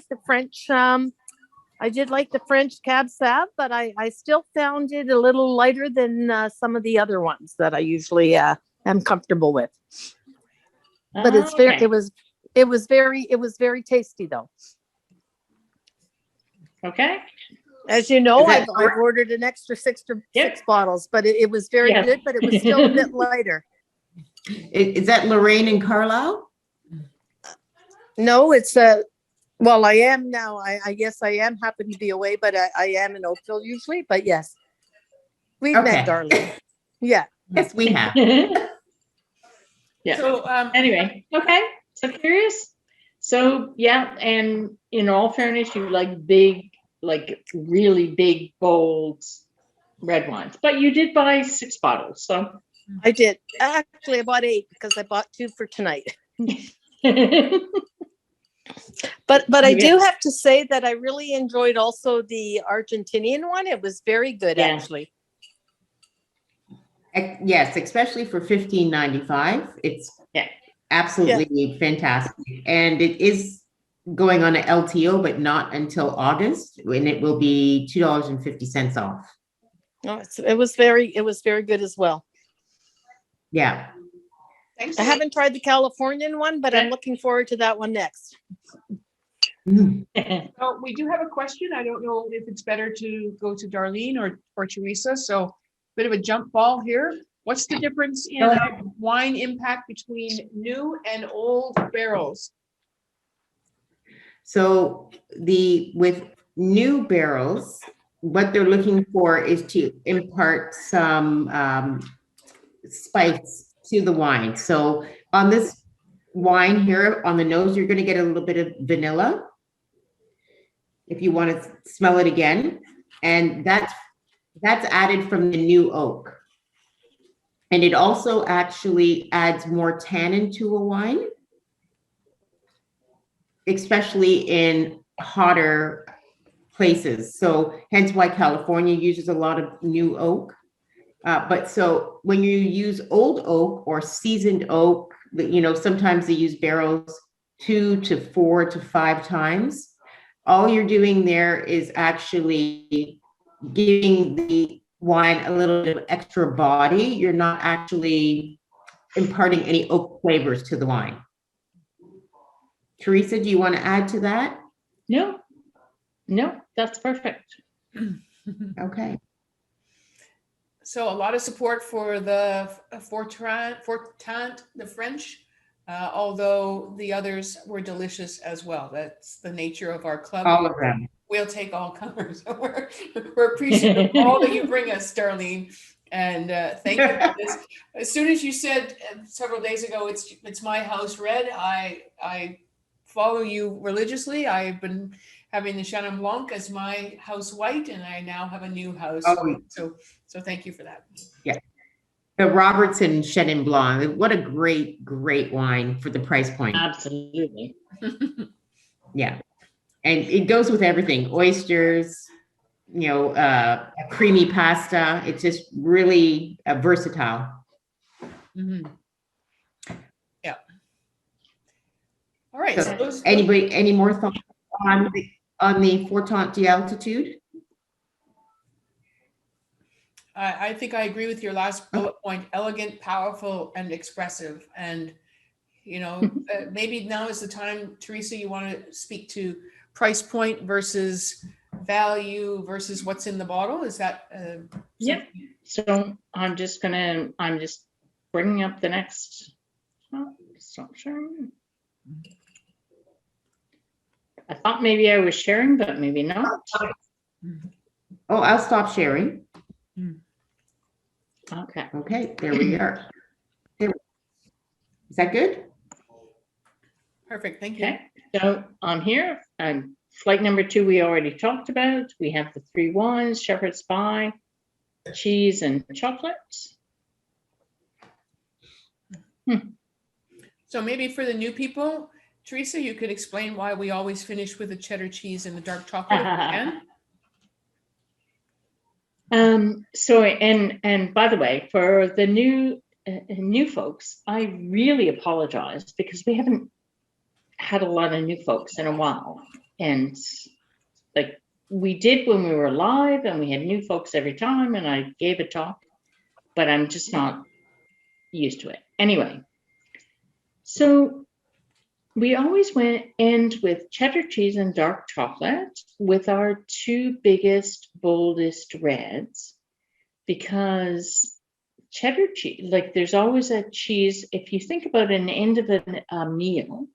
the French. I did like the French Cab Sav, but I still found it a little lighter than some of the other ones that I usually am comfortable with. But it's very. Okay. It was very tasty though. Okay. As you know, Is that I've ordered an extra six Yep. bottles, but it was very Yeah. good. But it was still a bit lighter. Is that Lorraine and Carlisle? No, it's well, I am now. I guess I am happen to be away, but I am in Oakville usually. But yes, we've Okay. met, Darlene. Yeah. Yes, we have. Yeah. So, Anyway, okay. So curious. So yeah, and in all fairness, you like big, like really big, bold red wines, but you did buy 6 bottles. So I did. Actually, I bought 8 because I bought 2 for tonight. But I do have to say that I really enjoyed also the Argentinian one. It was very good, Yeah. actually. Yes, especially for $15.95. It's Yeah. absolutely fantastic. And it is going on an LTO, but not until August, when it will be $2.50 off. No, it was very good as well. Yeah. thanks. I haven't tried the Californian one, but I'm looking forward to that one next. Mm. Oh, we do have a question. I don't know if it's better to go to Darlene or Teresa. So bit of a jump ball here. What's the difference in wine impact between new and old barrels? So with new barrels, what they're looking for is to impart some spice to the wine. So on this wine here, on the nose, you're going to get a little bit of vanilla, if you want to smell it again. And that's added from the new oak. And it also actually adds more tannin to a wine, especially in hotter places. So hence why California uses a lot of new oak. But so when you use old oak or seasoned oak, sometimes they use barrels 2 to 4 to 5 times. All you're doing there is actually giving the wine a little bit of extra body. You're not actually imparting any oak flavors to the wine. Teresa, do you want to add to that? No, that's perfect. Okay. So a lot of support for the Fortant, the French although the others were delicious as well. That's the nature of our club. All of them. We'll take all comers. We're appreciative of all that you bring us, Darlene. And thank you for this. As soon as you said several days ago, it's my house red, I follow you religiously. I've been having the Chenin Blanc as my house white, and I now have a new house. Oh. So thank you for that. Yeah. The Robertson Chenin Blanc. What a great wine for the price point. Absolutely. Yeah. And it goes with everything. Oysters, a creamy pasta. It's just really versatile. Mm-hmm. Yeah. All right. So anybody, any more thoughts on the Fortant d'Altitude? I think I agree with your last bullet point: elegant, powerful, and expressive. And maybe now is the time, Teresa. You want to speak to price point versus value versus what's in the bottle? Is that yeah? So I'm just bringing up the next. Stop sharing. I thought maybe I was sharing, but maybe not. Oh, I'll stop sharing. Okay. Okay, there we are. Is that good? Perfect. Thank you. Okay. So on here, flight number 2 we already talked about. We have the 3 wines: shepherd's pie, cheese, and chocolate. So maybe for the new people, Teresa, you could explain why we always finish with the cheddar cheese and the dark chocolate if we can. So and by the way, for the new folks, I really apologize because we haven't had a lot of new folks in a while, and like we did when we were live, and we had new folks every time, and I gave a talk, but I'm just not used to it. Anyway, so we always end with cheddar cheese and dark chocolate with our 2 biggest, boldest reds, because cheddar cheese, like there's always a cheese, if you think about an end of a meal,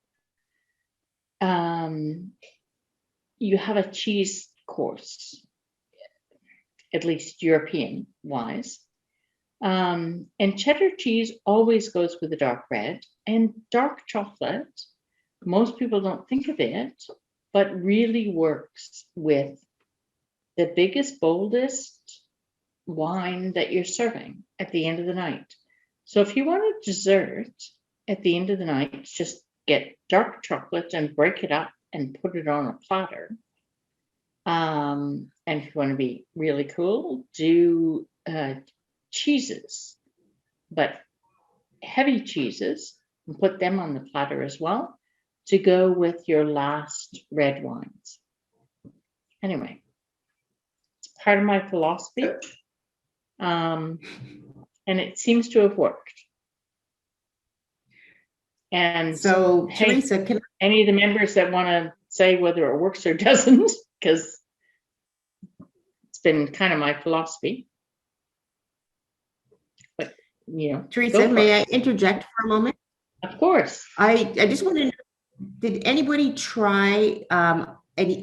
you have a cheese course, at least European wise. And cheddar cheese always goes with a dark red, and dark chocolate, most people don't think of it, but really works with the biggest, boldest wine that you're serving at the end of the night. So if you want a dessert at the end of the night, just get dark chocolate and break it up and put it on a platter. And if you want to be really cool, do cheeses, but heavy cheeses, and put them on the platter as well to go with your last red wines. Anyway, it's part of my philosophy, and it seems to have worked. And so, hey, Teresa, can any of the members that want to say whether it works or doesn't, because it's been kind of my philosophy. But Teresa, may I interject for a moment? Of course. I just want to know, did anybody try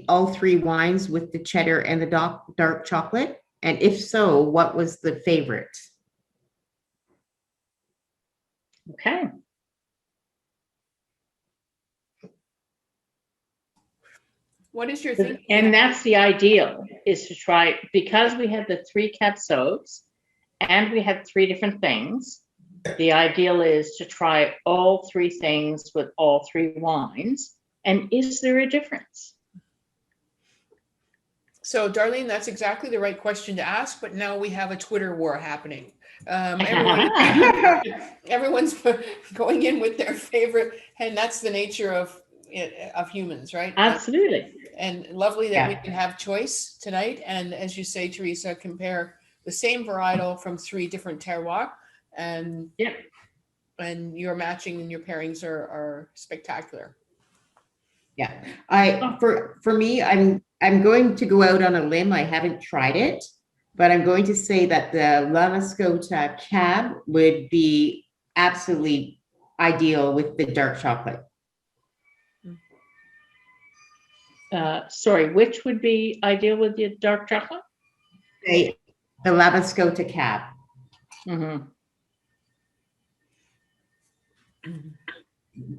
all 3 wines with the cheddar and the dark chocolate? And if so, what was the favorite? Okay. What is your thinking? And that's the ideal, is to try, because we had the 3 capsules and we had 3 different things. The ideal is to try all 3 things with all 3 wines. And is there a difference? So, Darlene, that's exactly the right question to ask, but now we have a Twitter war happening. Everyone's going in with their favorite, and that's the nature of humans, right? Absolutely. And lovely that we can have choice tonight. And as you say, Teresa, compare the same varietal from 3 different terroirs, and and your matching and your pairings are spectacular. Yeah, for me, I'm going to go out on a limb. I haven't tried it, but I'm going to say that the La Mascota Cab would be absolutely ideal with the dark chocolate. Sorry, which would be ideal with your dark chocolate? The Mascota cab. Mm-hmm.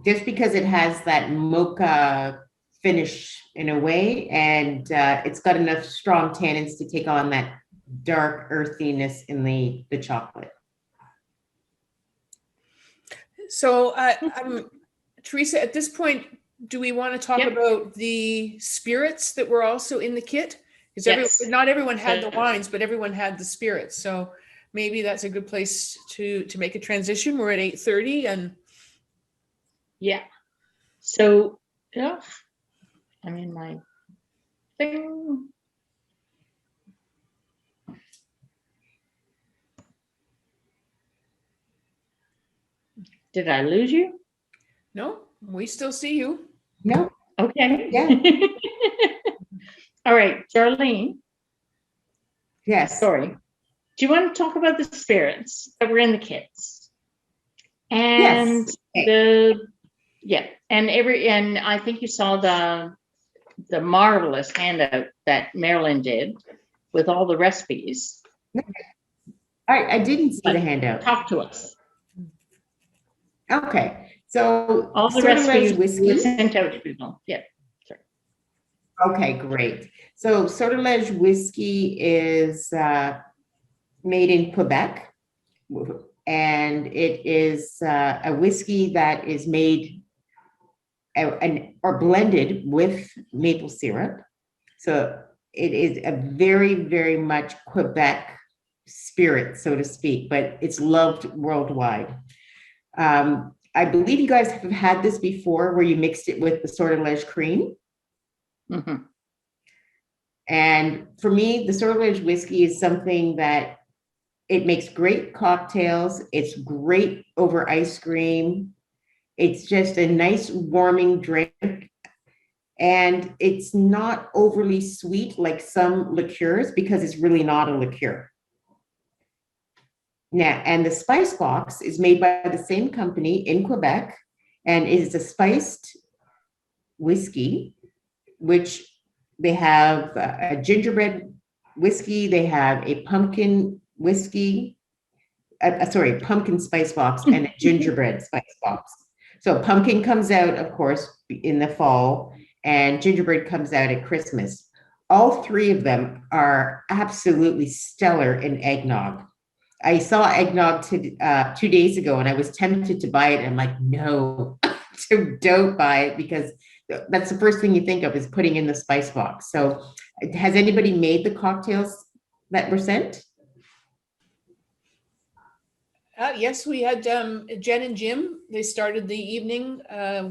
Just because it has that mocha finish in a way, and it's got enough strong tannins to take on that dark earthiness in the chocolate. So, Teresa, at this point, do we want to talk about the spirits that were also in the kit? Because not everyone had the wines, but everyone had the spirits. So maybe that's a good place to make a transition. We're at 8:30 and. Yeah. So, yeah, I'm in my thing. Did I lose you? No, we still see you. No. Okay. Yeah. All right, Darlene. Yes. Sorry. Do you want to talk about the spirits that were in the kits? And and I think you saw the marvelous handout that Marilyn did with all the recipes. I didn't see the handout. Talk to us. Okay. So All the Sodalej recipes whiskey were sent out to people. Yeah. Sorry. Okay, great. So Sodalej whiskey is made in Quebec, and it is a whiskey that is made or blended with maple syrup. So it is a very, very much Quebec spirit, so to speak, but it's loved worldwide. I believe you guys have had this before where you mixed it with the Sodalej cream. Mm-hmm. And for me, the Sodalej whiskey is something that it makes great cocktails. It's great over ice cream. It's just a nice warming drink. And it's not overly sweet like some liqueurs because it's really not a liqueur. Now, and the spice box is made by the same company in Quebec and is a spiced whiskey, which they have a gingerbread whiskey, they have a pumpkin whiskey, pumpkin spice box and a gingerbread spice box. So pumpkin comes out, of course, in the fall, and gingerbread comes out at Christmas. All three of them are absolutely stellar in eggnog. I saw eggnog 2 days ago and I was tempted to buy it. I'm like, no, don't buy it, because that's the first thing you think of is putting in the spice box. So has anybody made the cocktails that were sent? Yes, we had Jen and Jim. They started the evening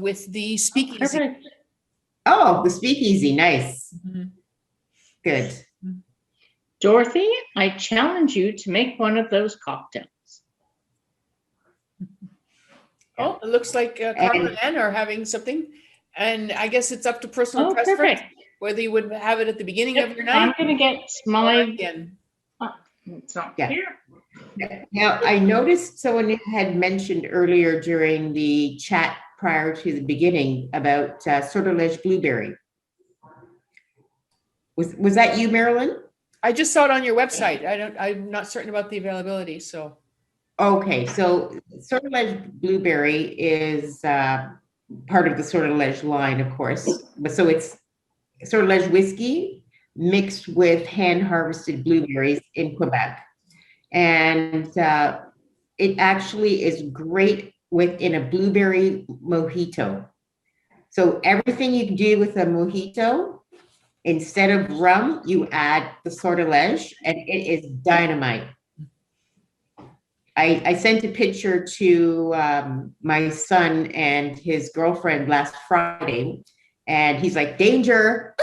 with the speakeasy. Oh, the speakeasy. Nice. Mm-hmm. Good. Dorothy, I challenge you to make one of those cocktails. Oh, it looks like Carmen and Ann are having something. And I guess it's up to personal preference, perfect. whether you would have it at the beginning of your night. I'm going to get my... Again. It's not Yeah. here. Now, I noticed someone had mentioned earlier during the chat prior to the beginning about Sodalej blueberry. Was that you, Marilyn? I just saw it on your website. I'm not certain about the availability, so. Okay, so Sodalej blueberry is part of the Sodalej line, of course. But so it's Sodalej whiskey mixed with hand-harvested blueberries in Quebec. And it actually is great in a blueberry mojito. So everything you can do with a mojito, instead of rum, you add the Sodalej, and it is dynamite. I sent a picture to my son and his girlfriend last Friday, and he's like, danger.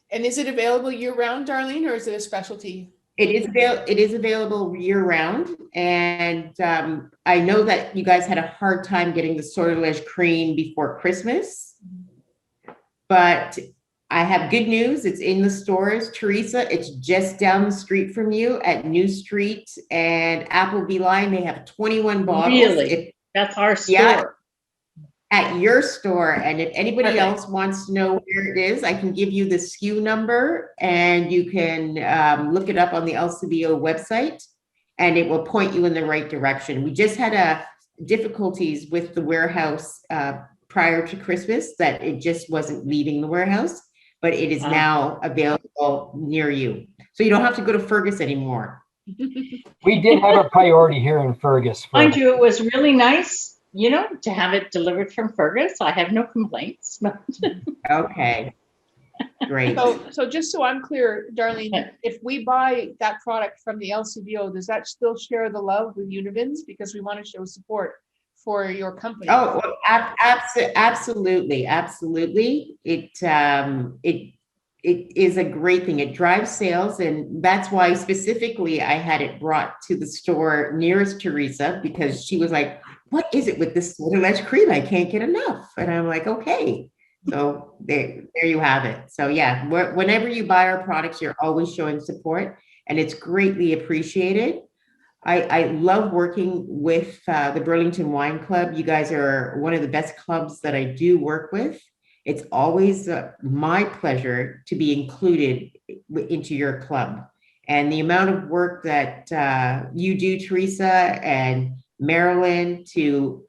And is it available year-round, Darlene, or is it a specialty? It is available year-round, and I know that you guys had a hard time getting the Sodalej cream before Christmas, but I have good news. It's in the stores. Teresa, it's just down the street from you at New Street and Appleby Line. They have 21 bottles. Really? That's our store. Yeah. At your store. And if anybody Perfect. else wants to know where it is, I can give you the SKU number and you can look it up on the LCBO website and it will point you in the right direction. We just had difficulties with the warehouse prior to Christmas that it just wasn't leaving the warehouse, but it is now available near you. So you don't have to go to Fergus anymore. We did have a priority here in Fergus. Mind you, it was really nice, you know, to have it delivered from Fergus. I have no complaints. Okay, great. So just so I'm clear, Darlene, if we buy that product from the LCBO, does that still share the love with Univins? Because we want to show support for your company. Oh, well, absolutely, absolutely. It is a great thing. It drives sales, and that's why specifically I had it brought to the store nearest Teresa because she was like, "What is it with this Sodalej cream? I can't get enough." And I'm like, "Okay." So there you have it. So yeah, whenever you buy our products, you're always showing support, and it's greatly appreciated. I love working with the Burlington Wine Club. You guys are one of the best clubs that I do work with. It's always my pleasure to be included into your club. And the amount of work that you do, Teresa and Marilyn, to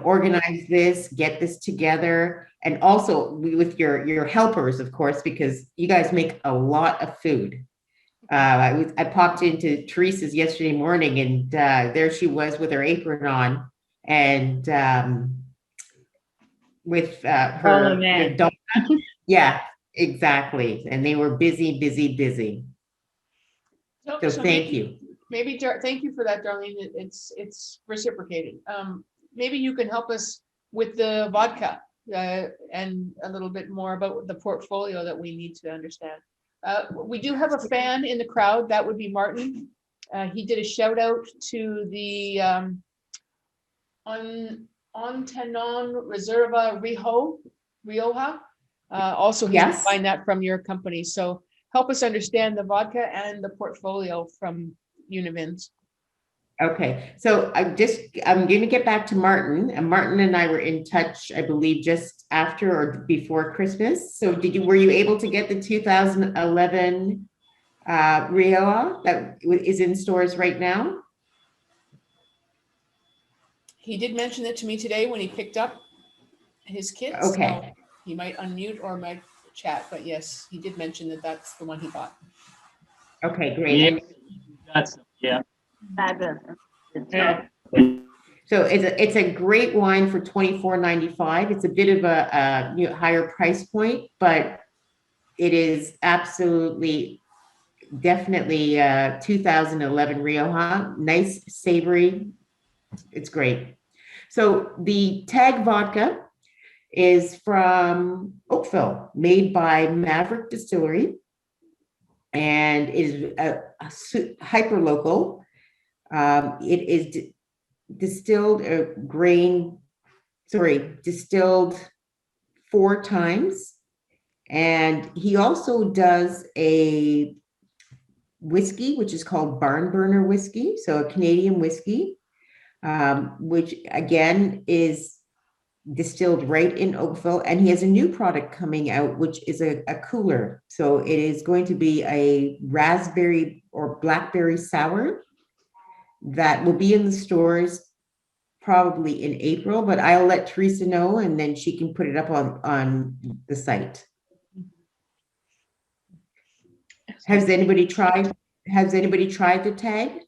organize this, get this together, and also with your helpers, of course, because you guys make a lot of food. I popped into Teresa's yesterday morning, and there she was with her apron on, and with her donut. Yeah, exactly. And they were busy. So thank you. Maybe thank you for that, Darlene. It's reciprocated. Maybe you can help us with the vodka and a little bit more about the portfolio that we need to understand. We do have a fan in the crowd. That would be Martin. He did a shout out to the Ontanon Reserva Rioja. Also, he can find that from your company. So help us understand the vodka and the portfolio from Univins. Okay, so I'm going to get back to Martin, and Martin and I were in touch, I believe, just after or before Christmas. So were you able to get the 2011 Rioja that is in stores right now? He did mention it to me today when he picked up his kits. Okay. So he might unmute or might chat, but yes, he did mention that that's the one he bought. Okay, great. Yeah, that's So it's a great wine for $24.95. It's a bit of a higher price point, but it is absolutely, definitely 2011 Rioja. Nice, savory. It's great. So the Tag vodka is from Oakville, made by Maverick Distillery, and is hyper local. It is distilled 4 times. And he also does a whiskey, which is called Barn Burner whiskey. So a Canadian whiskey, which again is distilled right in Oakville. And he has a new product coming out, which is a cooler. So it is going to be a raspberry or blackberry sour that will be in the stores probably in April, but I'll let Teresa know, and then she can put it up on the site. Has anybody tried the Tag?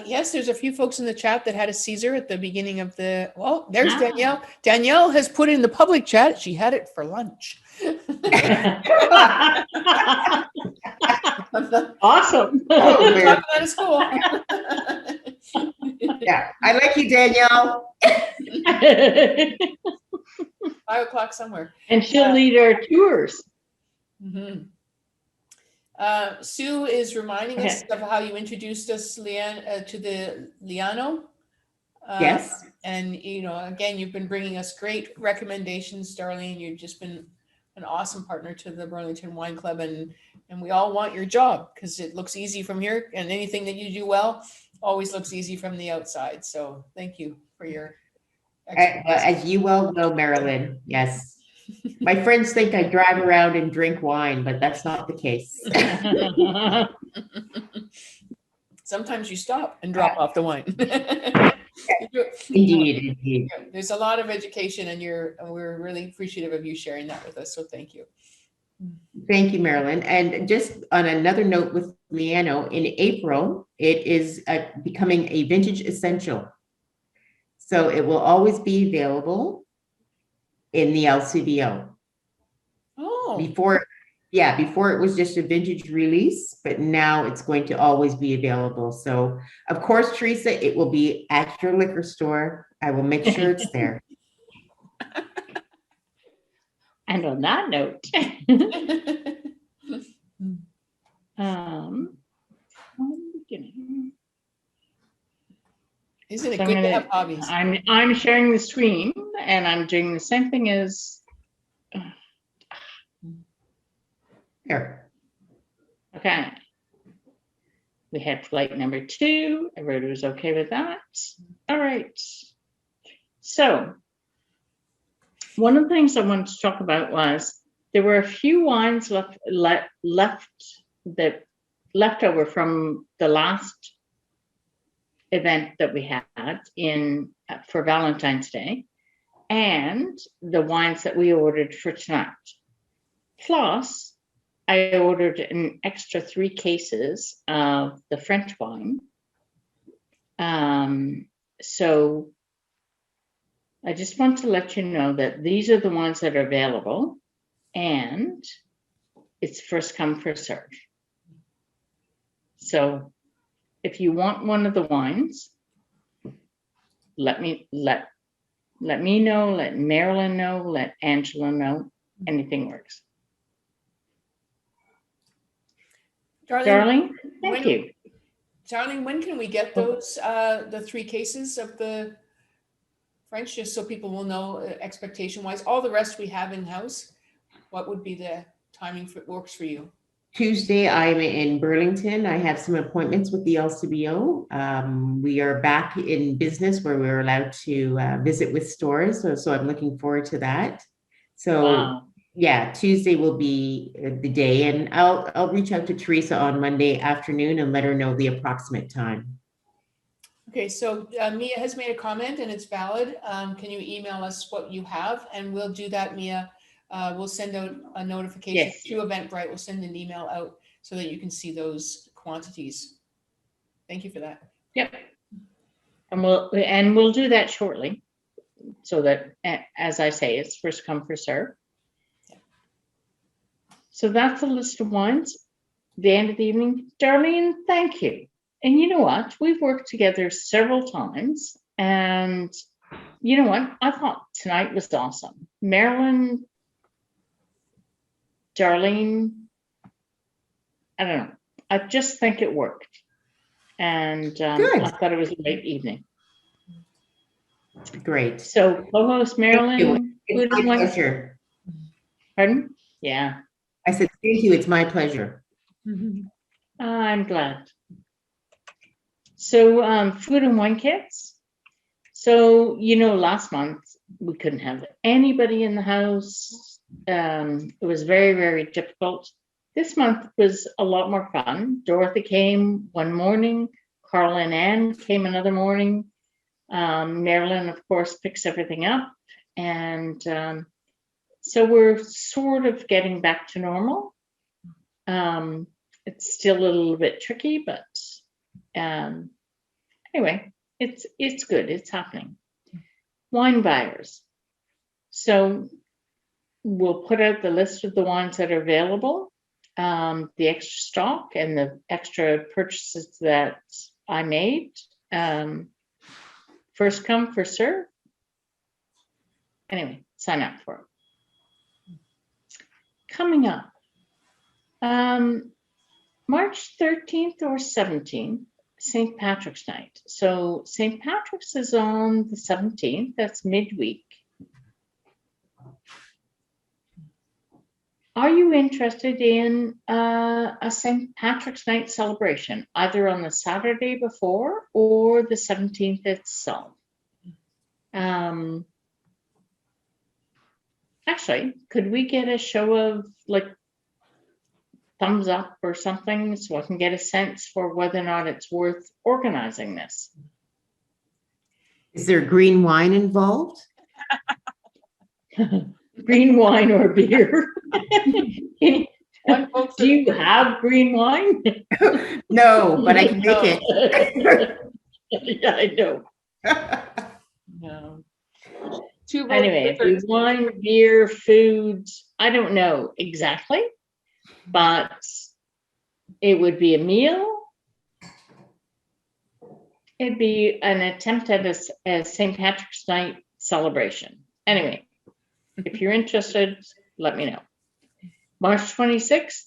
Yes, there's a few folks in the chat that had a Caesar at the beginning of the, well, there's Danielle. Danielle has put in the public chat, she had it for lunch. Awesome. Talking out of school. Yeah, I like you, Danielle. 5 o'clock somewhere. And she'll lead our tours. Mm-hmm. Sue is reminding us of how you introduced us, Leanne, to the Liano. Yes. And, again, you've been bringing us great recommendations, Darlene. You've just been an awesome partner to the Burlington Wine Club, and we all want your job because it looks easy from here, and anything that you do well always looks easy from the outside. So thank you for your expertise. As you well know, Marilyn, yes. My friends think I drive around and drink wine, but that's not the case. Sometimes you stop and drop off the wine. Indeed. There's a lot of education, and we're really appreciative of you sharing that with us. So thank you. Thank you, Marilyn. And just on another note with Liano, in April, it is becoming a vintage essential. So it will always be available in the LCBO. Oh. Before it was just a vintage release, but now it's going to always be available. So, of course, Teresa, it will be at your liquor store. I will make sure it's there. And on that note, isn't it good to have hobbies? I'm sharing the screen, and I'm doing the same thing as. Here. Okay. We had flight number 2. Everybody was okay with that. All right. So one of the things I wanted to talk about was there were a few wines left over from the last event that we had for Valentine's Day, and the wines that we ordered for tonight. Plus, I ordered an extra 3 cases of the French wine. So I just want to let you know that these are the ones that are available, and it's first come, first serve. So if you want one of the wines, let me know, let Marilyn know, let Angela know. Anything works. Darlene, thank you. Darlene, when can we get those, the 3 cases of the French, just so people will know expectation-wise? All the rest we have in-house. What would be the timing works for you? Tuesday, I'm in Burlington. I have some appointments with the LCBO. We are back in business where we're allowed to visit with stores. So I'm looking forward to that. So Wow. Yeah, Tuesday will be the day, and I'll reach out to Teresa on Monday afternoon and let her know the approximate time. Okay, so Mia has made a comment and it's valid. Can you email us what you have? And we'll do that, Mia. We'll send out a notification to Eventbrite. We'll send an email out so that you can see those quantities. Thank you for that. Yep. And we'll do that shortly, so that, as I say, it's first come, first serve. So that's the list of wines. The end of the evening. Darlene, thank you. And you know what? We've worked together several times. And you know what? I thought tonight was awesome. Marilyn, Darlene, I don't know. I just think it worked. And I thought it was a great evening. Great. So co-host Marilyn. It's my pleasure. Pardon? Yeah. I said, thank you. It's my pleasure. I'm glad. So food and wine kits. So, last month we couldn't have anybody in the house. It was very, very difficult. This month was a lot more fun. Dorothy came one morning. Carl and Ann came another morning. Marilyn, of course, picks everything up. And so we're sort of getting back to normal. It's still a little bit tricky, but anyway, it's good. It's happening. Wine buyers. So we'll put out the list of the wines that are available, the extra stock and the extra purchases that I made. First come, first serve. Anyway, sign up for it. Coming up, March 13th or 17th, St. Patrick's Night. So St. Patrick's is on the 17th, that's midweek. Are you interested in a St. Patrick's Night celebration, either on the Saturday before or the 17th itself? Actually, could we get a show of like thumbs up or something so I can get a sense for whether or not it's worth organizing this? Is there green wine involved? Green wine or beer? Folks Do you have green wine? No, but I can make it. Yeah, I know. No. Two votes Anyway, for if you wine, beer, foods, I don't know exactly, but it would be a meal. It'd be an attempt at a St. Patrick's Night celebration. Anyway, if you're interested, let me know. March 26th,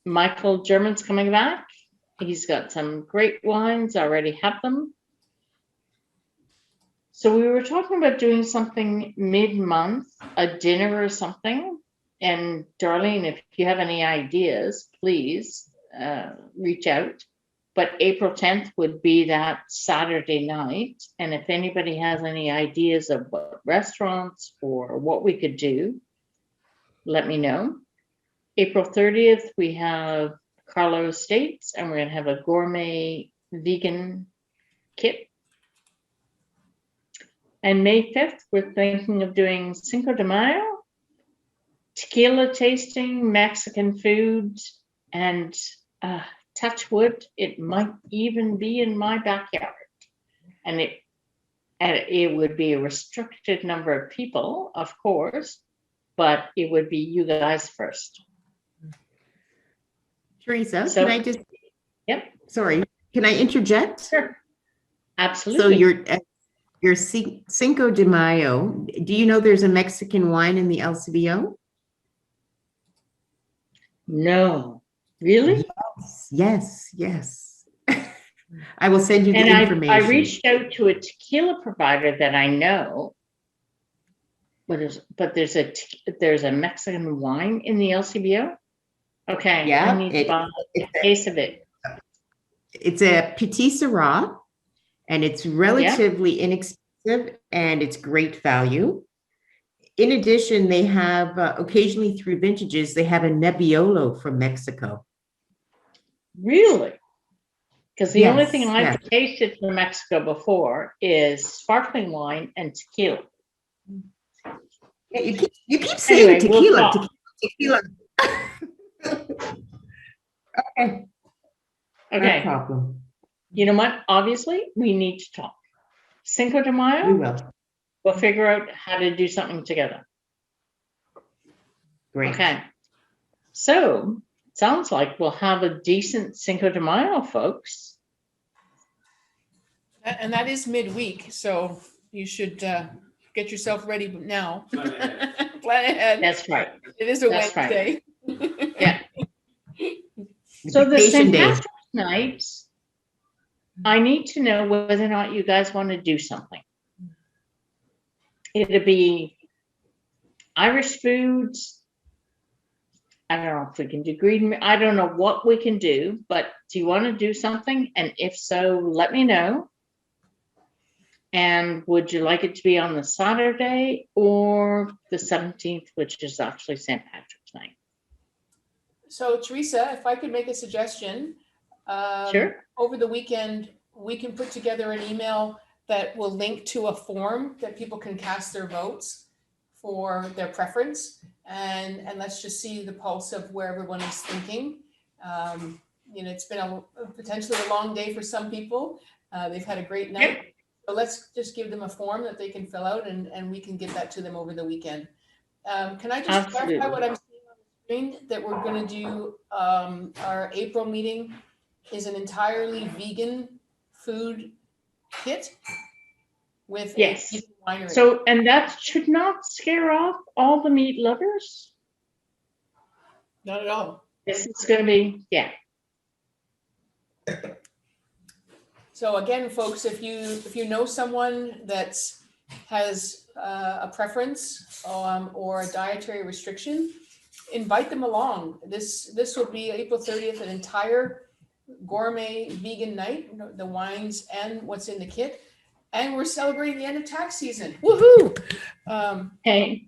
Michael German's coming back. He's got some great wines, already have them. So we were talking about doing something mid-month, a dinner or something. And Darlene, if you have any ideas, please reach out. But April 10th would be that Saturday night. And if anybody has any ideas of what restaurants or what we could do, let me know. April 30th, we have Carlo Estates, and we're going to have a gourmet vegan kit. And May 5th, we're thinking of doing Cinco de Mayo, tequila tasting, Mexican food, and touch wood, it might even be in my backyard. And it would be a restricted number of people, of course, but it would be you guys first. Teresa, So- can I just? Yep. Sorry, can I interject? Sure. So Absolutely. your Cinco de Mayo, do you know there's a Mexican wine in the LCBO? No. Really? Yes. I will send you the And information. I reached out to a tequila provider that I know, but there's a Mexican wine in the LCBO. Okay, Yeah, I need to buy a case of it. It's a Petit Syrah, and it's relatively inexpensive, and it's great value. In addition, they have occasionally through vintages, they have a Nebbiolo from Mexico. Really? Because the only Yes, thing I've yes. tasted from Mexico before is sparkling wine and tequila. Yeah, you keep saying Anyway, we'll tequila, talk. tequila. Okay, no Okay, problem. you know what? Obviously, we need to talk. Cinco de We Mayo, will. we'll figure out how to do something together. Great. Okay. So, sounds like we'll have a decent Cinco de Mayo, folks. And that is midweek, so you should get yourself ready now. Plan ahead. That's right. It is a that's right. Wednesday. Yeah. So the Vacation St. day. Patrick's Night, I need to know whether or not you guys want to do something. It'll be Irish foods. I don't know if we can do green. I don't know what we can do, but do you want to do something? And if so, let me know. And would you like it to be on the Saturday or the 17th, which is actually St. Patrick's Night? So Teresa, if I could make a suggestion. Sure. Over the weekend, we can put together an email that will link to a form that people can cast their votes for their preference. And let's just see the pulse of where everyone is thinking. It's been potentially a long day for some people. They've had a great night. Yep. So let's just give them a form that they can fill out and we can get that to them over the weekend. Can I just Absolutely. clarify what I'm seeing on the screen? That we're going to do our April meeting is an entirely vegan food kit with Yes. a vegan winery. So, and that should not scare off all the meat lovers. Not at all. This is going to be, yeah. So again, folks, if you know someone that's has a preference or a dietary restriction, invite them along. This will be April 30th, an entire gourmet vegan night, the wines and what's in the kit. And we're celebrating the end of tax season. Woohoo! Okay.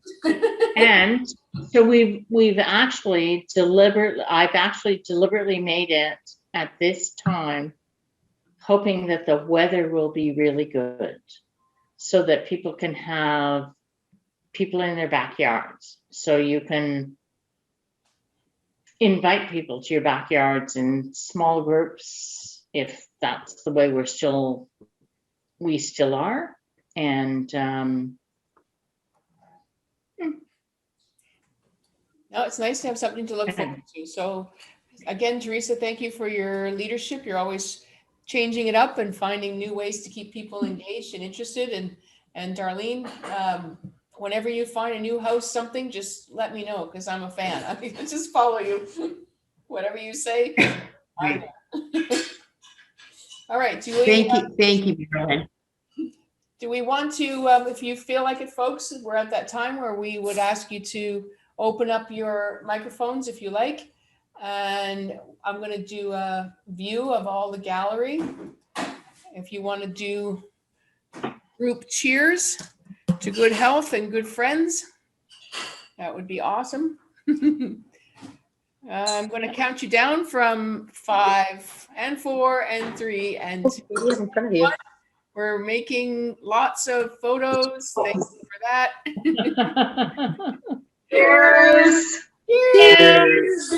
And so I've actually deliberately made it at this time, hoping that the weather will be really good so that people can have people in their backyards. So you can invite people to your backyards in small groups, if that's the way we still are. And no, it's nice to have something to look forward to. So again, Teresa, thank you for your leadership. You're always changing it up and finding new ways to keep people engaged and interested. And Darlene, whenever you find a new house, something, just let me know, because I'm a fan. I mean, just follow you. Whatever you say. I'm there. All right. Thank you, Marilyn. Do we want to, if you feel like it, folks, we're at that time where we would ask you to open up your microphones if you like. And I'm going to do a view of all the gallery. If you want to do group cheers to good health and good friends, that would be awesome. I'm going to count you down from 5 and 4 and 3 and 2. In front of you. We're making lots of photos. Thank you for that. Cheers. Cheers.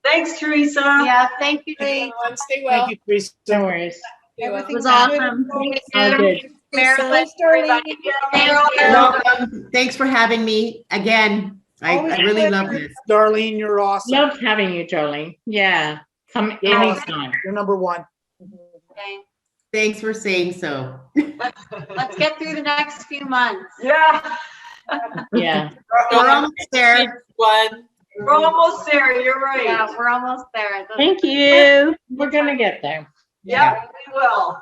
Thanks, Teresa. Yeah, thank you, Dee. Everyone, stay well. Thank you, Teresa. no worries. Stay well. Everything It was awesome. All good. Marilyn, everybody. You're welcome. Thanks for having me again. I really love this. Darlene, you're awesome. Love having you, Darlene. Yeah, come anytime. You're number one. Okay, Thanks for saying so. let's get through the next few months. Yeah, Yeah. We're almost there. we're almost there. You're right. Yeah, we're almost there. Thank you. We're gonna get there. Yeah, we will.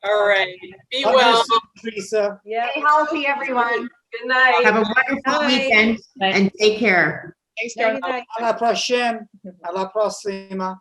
All right. Be Love well. you, Teresa. Yeah. Stay healthy, everyone. Good night. Have a wonderful weekend and take care. Thanks, Darlene. A la prochaine. A la próxima.